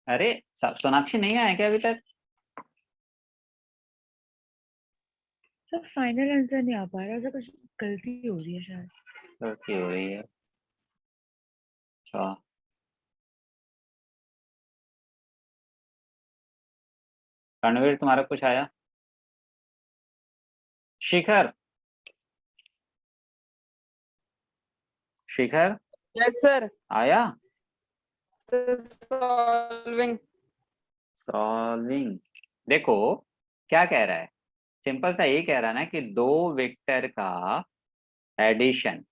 अरे सोनाक्षी नहीं आया क्या अभी तक?
सर फाइनल आंसर नहीं आ पा रहा, सर कुछ गलती हो रही है शायद।
गलती हो रही है। अच्छा, रणवीर, तुम्हारा कुछ आया? शिखर, शिखर
यस सर।
आया?
सॉल्विंग।
सॉल्विंग। देखो क्या कह रहा है, सिंपल सा ये कह रहा है ना कि दो वेक्टर का एडिशन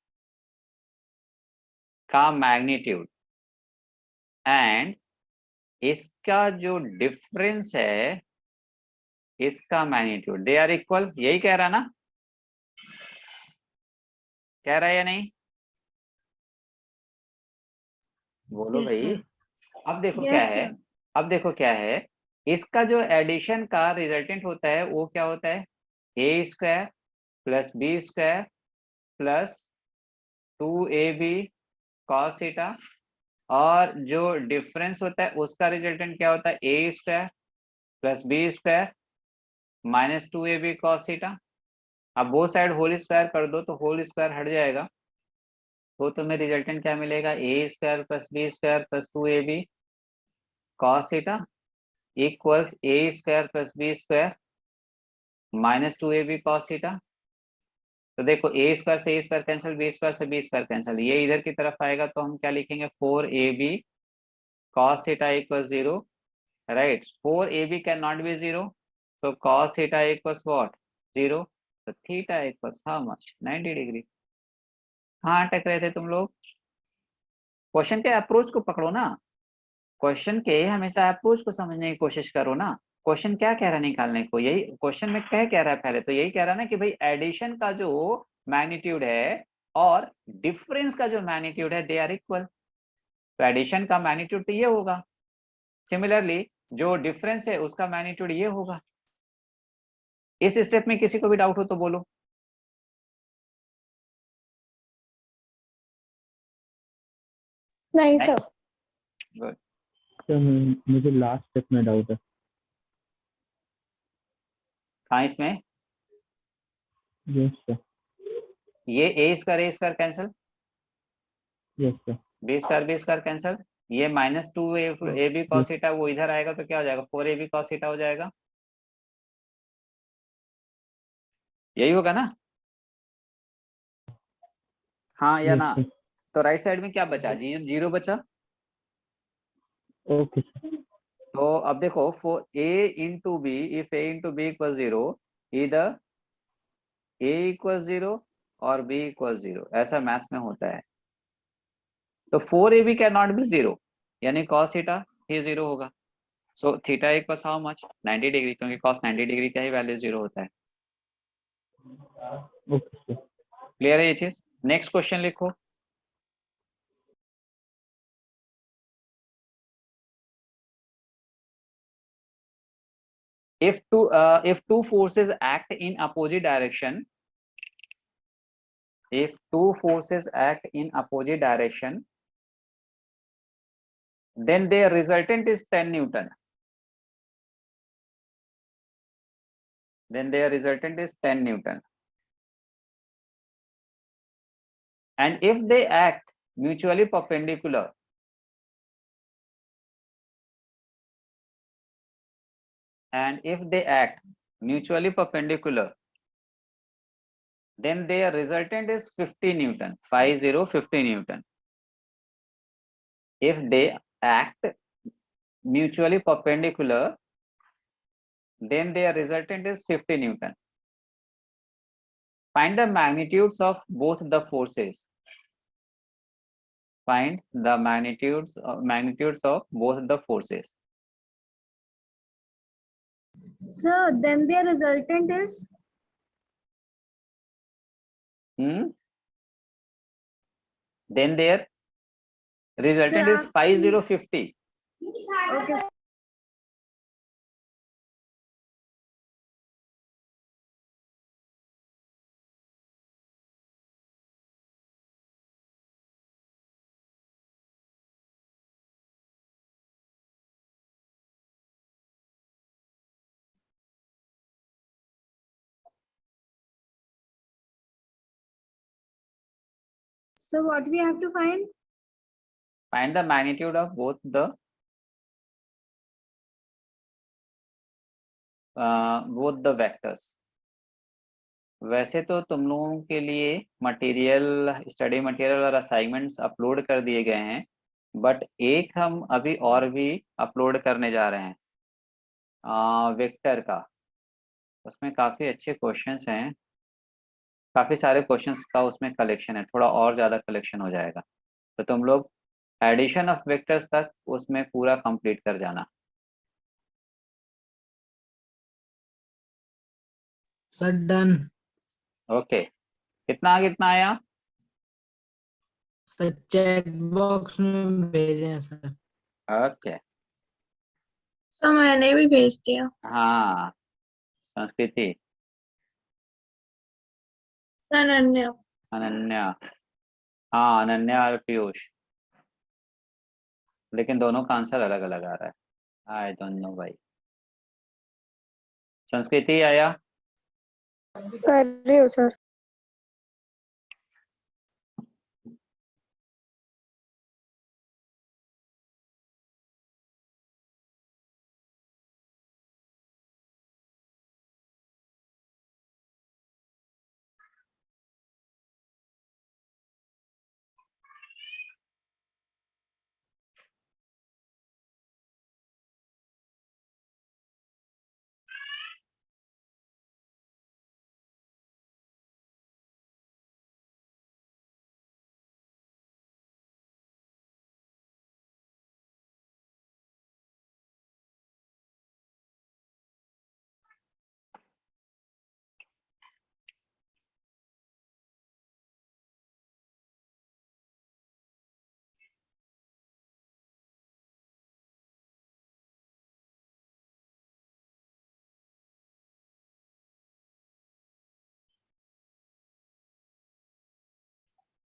का मैग्नीट्यूड एंड इसका जो डिफरेंस है इसका मैग्नीट्यूड, दे आर इक्वल। यही कह रहा ना, कह रहा है या नहीं? बोलो
Yes,
भाई।
sir.
अब देखो
Yes,
क्या है,
sir.
अब देखो क्या है, इसका जो एडिशन का रिजल्टेंट होता है वो क्या होता है, A square plus B square plus 2ab cos theta, और जो डिफरेंस होता है उसका रिजल्टेंट क्या होता है, A square plus B square minus 2ab cos theta. अब वो साइड होल स्क्वायर कर दो तो होल स्क्वायर हट जाएगा, तो तुम्हें रिजल्टेंट क्या मिलेगा, A square plus B square plus 2ab cos theta equals A square plus B square minus 2ab cos theta. तो देखो ए स्क्वायर से A square cancel, B square से बी स्क्वायर कैंसिल, ये इधर की तरफ आएगा तो हम क्या लिखेंगे, 4ab cos theta equals 0, right. 4ab can not be 0, so cos theta equals what, 0। तो theta equals how much, 90 degree. कहाँ अटक रहे थे तुम लोग? क्वेश्चन के अप्रोच को पकड़ो ना, क्वेश्चन के हमेशा अप्रोच को समझने की कोशिश करो ना। क्वेश्चन क्या कह रहा है निकालने को, यही क्वेश्चन में कह रहा है पहले तो यही कह रहा है ना कि भाई एडिशन का जो मैग्नीट्यूड है और डिफरेंस का जो मैग्नीट्यूड है दे आर इक्वल। तो एडिशन का मैग्नीट्यूड तो ये होगा, सिमिलरली जो डिफरेंस है उसका मैग्नीट्यूड ये होगा। इस स्टेप में किसी को भी डाउट हो तो बोलो।
नहीं सर।
गुड।
सर मुझे लास्ट स्टेप में डाउट है।
कहाँ इसमें?
Yes sir.
ये A square cancel,
yes sir.
B square cancel, ये माइनस 2ab cos थीटा वो इधर आएगा तो क्या हो जाएगा, 4ab cos थीटा हो जाएगा। यही होगा ना? हाँ या
यस
ना?
सर।
तो राइट साइड में क्या बचा, 0 बचा।
ओके।
तो अब देखो, for a into b, if a into b equal 0, इधर A इक्वल 0 और B इक्वल 0, ऐसा मैथ्स में होता है। तो 4AB कैन नॉट बी 0, यानी cos थीटा ही 0 होगा। So theta equals how much, 90 degree, क्योंकि cos 90 डिग्री का ही वैल्यू 0 होता है।
ओके।
क्लियर है ये चीज? नेक्स्ट क्वेश्चन लिखो। if two forces act in opposite direction, if two forces act in opposite direction, then their resultant is 10 Newton. Then their resultant is 10 Newton. And if they act mutually perpendicular, and if they act mutually perpendicular, then their resultant is 50 Newton, 50 Newton. If they act mutually perpendicular, then their resultant is 50 Newton. Find the magnitudes of both the forces. Find the magnitudes of both the forces.
So then their resultant is
Then their resultant is
Sir,
5050.
okay. So what we have to find?
Find the magnitude of both the vectors. वैसे तो तुम लोगों के लिए material, study material और assignments upload कर दिए गए हैं, बट एक हम अभी और भी अपलोड करने जा रहे हैं वेक्टर का। उसमें काफ़ी अच्छे क्वेश्चंस हैं, काफ़ी सारे क्वेश्चंस का उसमें कलेक्शन है, थोड़ा और ज़्यादा कलेक्शन हो जाएगा। तो तुम लोग एडिशन ऑफ वेक्टर्स तक उसमें पूरा कंप्लीट कर जाना।
Sir done.
ओके, कितना आया?
सर चैट बॉक्स में भेजे हैं सर।
ओके,
तो मैंने भी भेज दिया।
हाँ संस्कृति,
अनन्या।
अनन्या, हाँ अनन्या और पीयूष, लेकिन दोनों का आंसर अलग अलग आ रहा है। आई डोंट नो भाई। संस्कृति आया?
कर रही हो सर।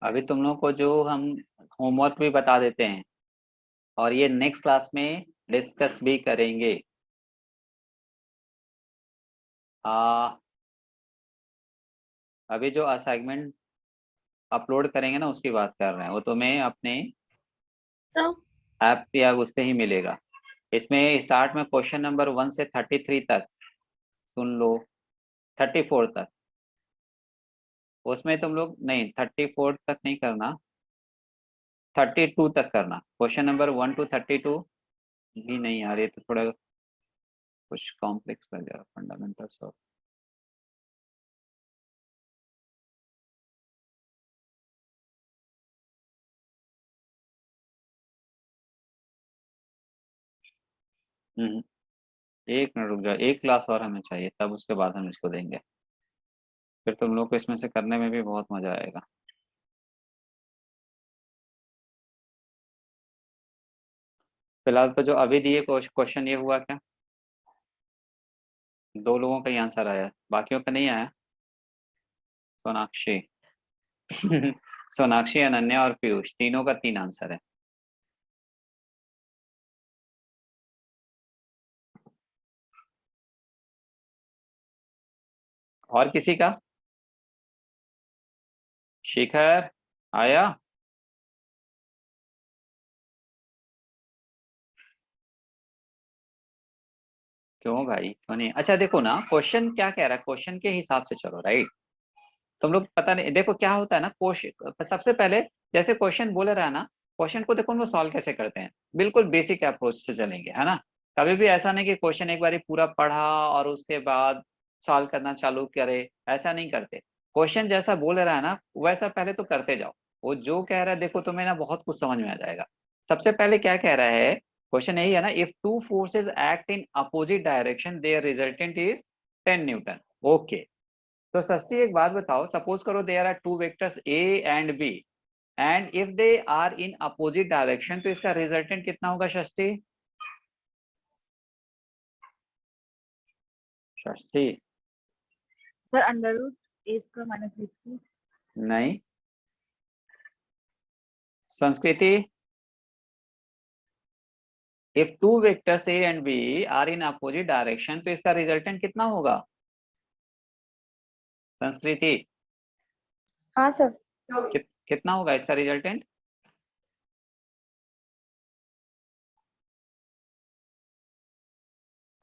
अभी तुम लोग को जो हम होमवर्क भी बता देते हैं और ये नेक्स्ट क्लास में डिस्कस भी करेंगे। अभी जो असाइनमेंट अपलोड करेंगे ना उसकी बात कर रहे हैं, वो तुम्हें अपने ऐप या उस पर ही मिलेगा। इसमें स्टार्ट में क्वेश्चन नंबर 1 से 33 तक सुन लो, 34 तक। उसमें तुम लोग नहीं 34 तक नहीं करना, 32 तक करना। क्वेश्चन नंबर 1 to 32 भी नहीं यार, ये तो थोड़ा कुछ कॉम्प्लेक्स लग जा रहा, फंडामेंटल्स ऑफ एक मिनट रुक जाओ, एक क्लास और हमें चाहिए, तब उसके बाद हम इसको देंगे। फिर तुम लोग को इसमें से करने में भी बहुत मजा आएगा। फिलहाल तो जो अभी दिए क्वेश्चन ये हुआ क्या, 2 लोगों का ही आंसर आया, बाकियों का नहीं आया। सोनाक्षी सोनाक्षी, अनन्या और पीयूष, तीनों का 3 आंसर है। और किसी का? शिखर आया? क्यों भाई, क्यों नहीं? अच्छा देखो ना, क्वेश्चन क्या कह रहा है, क्वेश्चन के हिसाब से चलो, राइट। तुम लोग पता नहीं, देखो क्या होता है ना, क्वेश्चन सबसे पहले जैसे क्वेश्चन बोले रहा है ना, क्वेश्चन को देखो हम लोग सॉल्व कैसे करते हैं, बिल्कुल बेसिक अप्रोच से चलेंगे, है ना। कभी भी ऐसा नहीं कि क्वेश्चन एक बार पूरा पढ़ा और उसके बाद सॉल्व करना चालू करे, ऐसा नहीं करते। क्वेश्चन जैसा बोल रहा है ना वैसा पहले तो करते जाओ, वो जो कह रहा है देखो तुम्हें ना बहुत कुछ समझ में आ जाएगा। सबसे पहले क्या कह रहा है, क्वेश्चन यही है ना, if 2 forces act in opposite direction their resultant is 10 newton. Okay, तो षष्ठी एक बात बताओ, सपोज करो there are 2 vectors A and b and if they are in opposite direction, तो इसका रिजल्टेंट कितना होगा Shashthi? Shashthi
sir under root ए स्क्वायर माइनस बी स्क्वायर।
नहीं। Sanskriti, if 2 vectors A and b are in opposite direction, तो इसका resultant कितना होगा? संस्कृति
हाँ सर।
कितना होगा इसका रिजल्टेंट?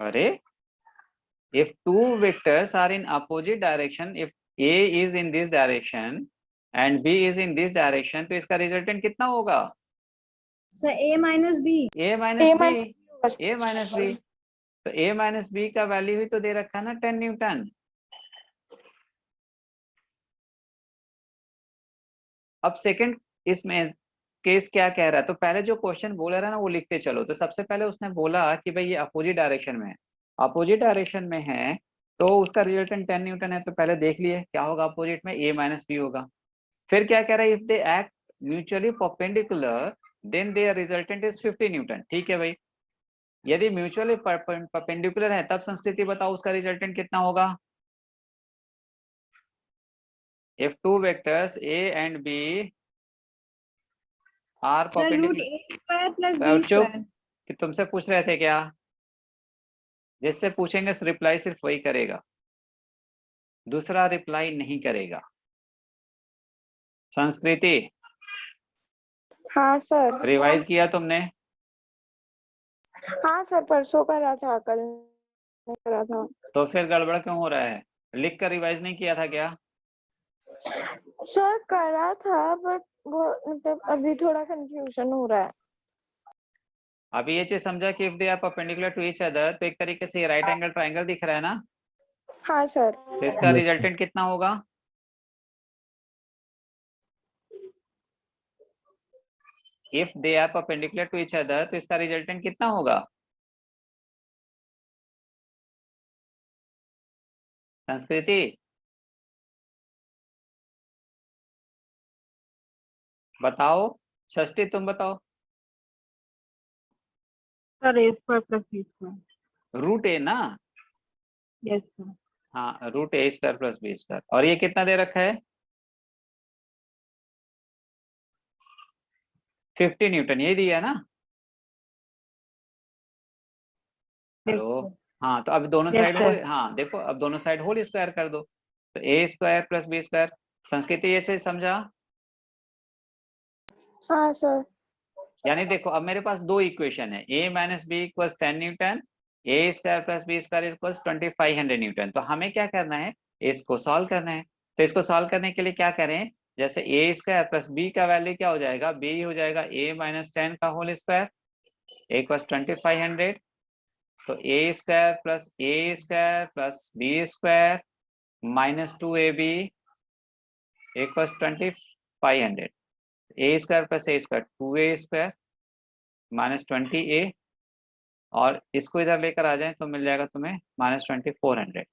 अरे, if 2 vectors are in opposite direction, if A is in this direction and B is in this direction, तो इसका रिजल्टेंट कितना होगा?
Sir a minus b.
A minus b, A minus b, तो A minus b का value ही तो दे रखा है ना 10 न्यूटन। अब सेकंड इसमें केस क्या कह रहा है, तो पहले जो क्वेश्चन बोला रहा ना वो लिखते चलो। तो सबसे पहले उसने बोला कि भाई ये अपोजिट डायरेक्शन में है, अपोजिट डायरेक्शन में है तो उसका रिजल्टेंट 10 न्यूटन है, तो पहले देख लिए क्या होगा अपोजिट में, ए माइनस बी होगा। फिर क्या कह रहा है, if they act mutually perpendicular then their resultant is 50 newton. ठीक है भाई, यदि म्यूचुअली परपेंडिकुलर है तब संस्कृति बताओ उसका रिजल्टेंट कितना होगा? If 2 vectors A and b are
sir root A square plus B square.
कि तुमसे पूछ रहे थे क्या? जिससे पूछेंगे रिप्लाई सिर्फ वही करेगा, दूसरा रिप्लाई नहीं करेगा। संस्कृति
हाँ सर।
रिवाइज किया तुमने?
हाँ सर, परसों करा था, कल नहीं करा था।
तो फिर गड़बड़ क्यों हो रहा है, लिख कर रिवाइज नहीं किया था क्या?
सर करा था बट वो मतलब अभी थोड़ा कंफ्यूजन हो रहा है।
अभी ये चीज समझा कि if they are perpendicular to each other, तो एक तरीके से ये राइट एंगल ट्रायंगल दिख रहा है ना,
हाँ सर।
तो इसका रिजल्टेंट कितना होगा? If they are perpendicular to each other, तो इसका रिजल्टेंट कितना होगा? संस्कृति बताओ, षष्ठी तुम बताओ।
Sir A square plus B square.
Root A ना?
Yes sir.
हाँ, रूट ए स्क्वायर प्लस बी स्क्वायर, और ये कितना दे रखा है? 50 न्यूटन, यही दिया ना? हेलो, हाँ, तो अब दोनों साइड होल, हाँ देखो अब दोनों साइड होल स्क्वायर कर दो, तो A square plus B square. संस्कृति ये चीज समझा?
हाँ सर।
यानी देखो अब मेरे पास 2 इक्वेशन है, a minus b equals 10 newton, a square plus B square equals 2500 newton. तो हमें क्या करना है, इसको सॉल्व करना है। तो इसको सॉल्व करने के लिए क्या करें, जैसे ए स्क्वायर प्लस बी का वैल्यू क्या हो जाएगा, बी हो जाएगा a माइनस 10 का होल स्क्वायर इक्वल्स 2500, तो A square plus B square minus 2ab equals 2500, A square plus A square 2a square minus 20a और इसको इधर लेकर आ जाए तो मिल जाएगा तुम्हें -2400।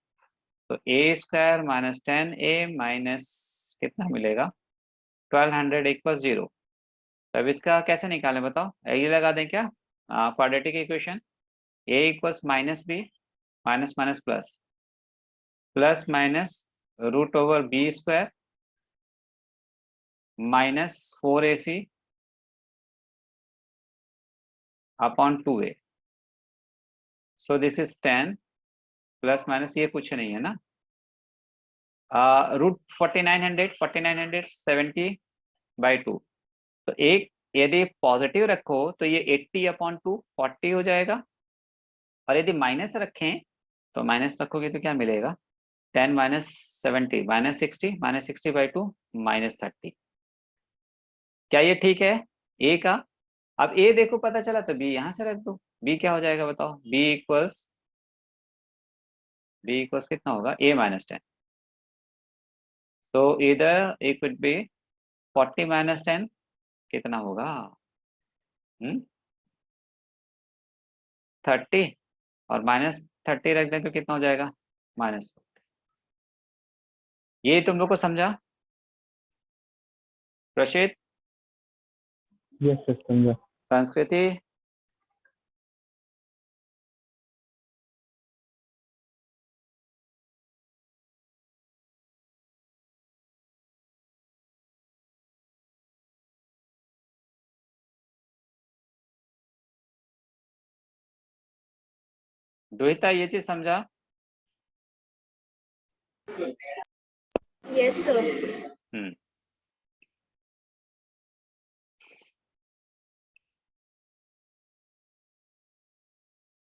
तो A square minus 10a minus कितना मिलेगा 1200 इक्वल 0। तो अब इसका कैसे निकालें बताओ, ये लगा दें क्या quadratic equation, a equals minus B minus minus plus plus minus √b square minus 4ac upon 2a। So this is 10 plus minus ये कुछ नहीं है ना, √4970/2। तो एक यदि पॉजिटिव रखो तो ये 80/2 40 हो जाएगा, और यदि माइनस रखें तो माइनस रखोगे तो क्या मिलेगा 10 माइनस 70 -60 -60/2 -30। क्या ये ठीक है ए का? अब ए देखो पता चला तो बी यहाँ से रख दो, बी क्या हो जाएगा बताओ, बी इक्वल्स कितना होगा a माइनस 10। सो इधर इट वुड बी 40 माइनस 10 कितना होगा 30, और -30 रख दें तो कितना हो जाएगा -40। ये तुम लोग को समझा प्रशित?
यस सर समझा।
संस्कृति? द्वैता ये चीज समझा?
Yes sir.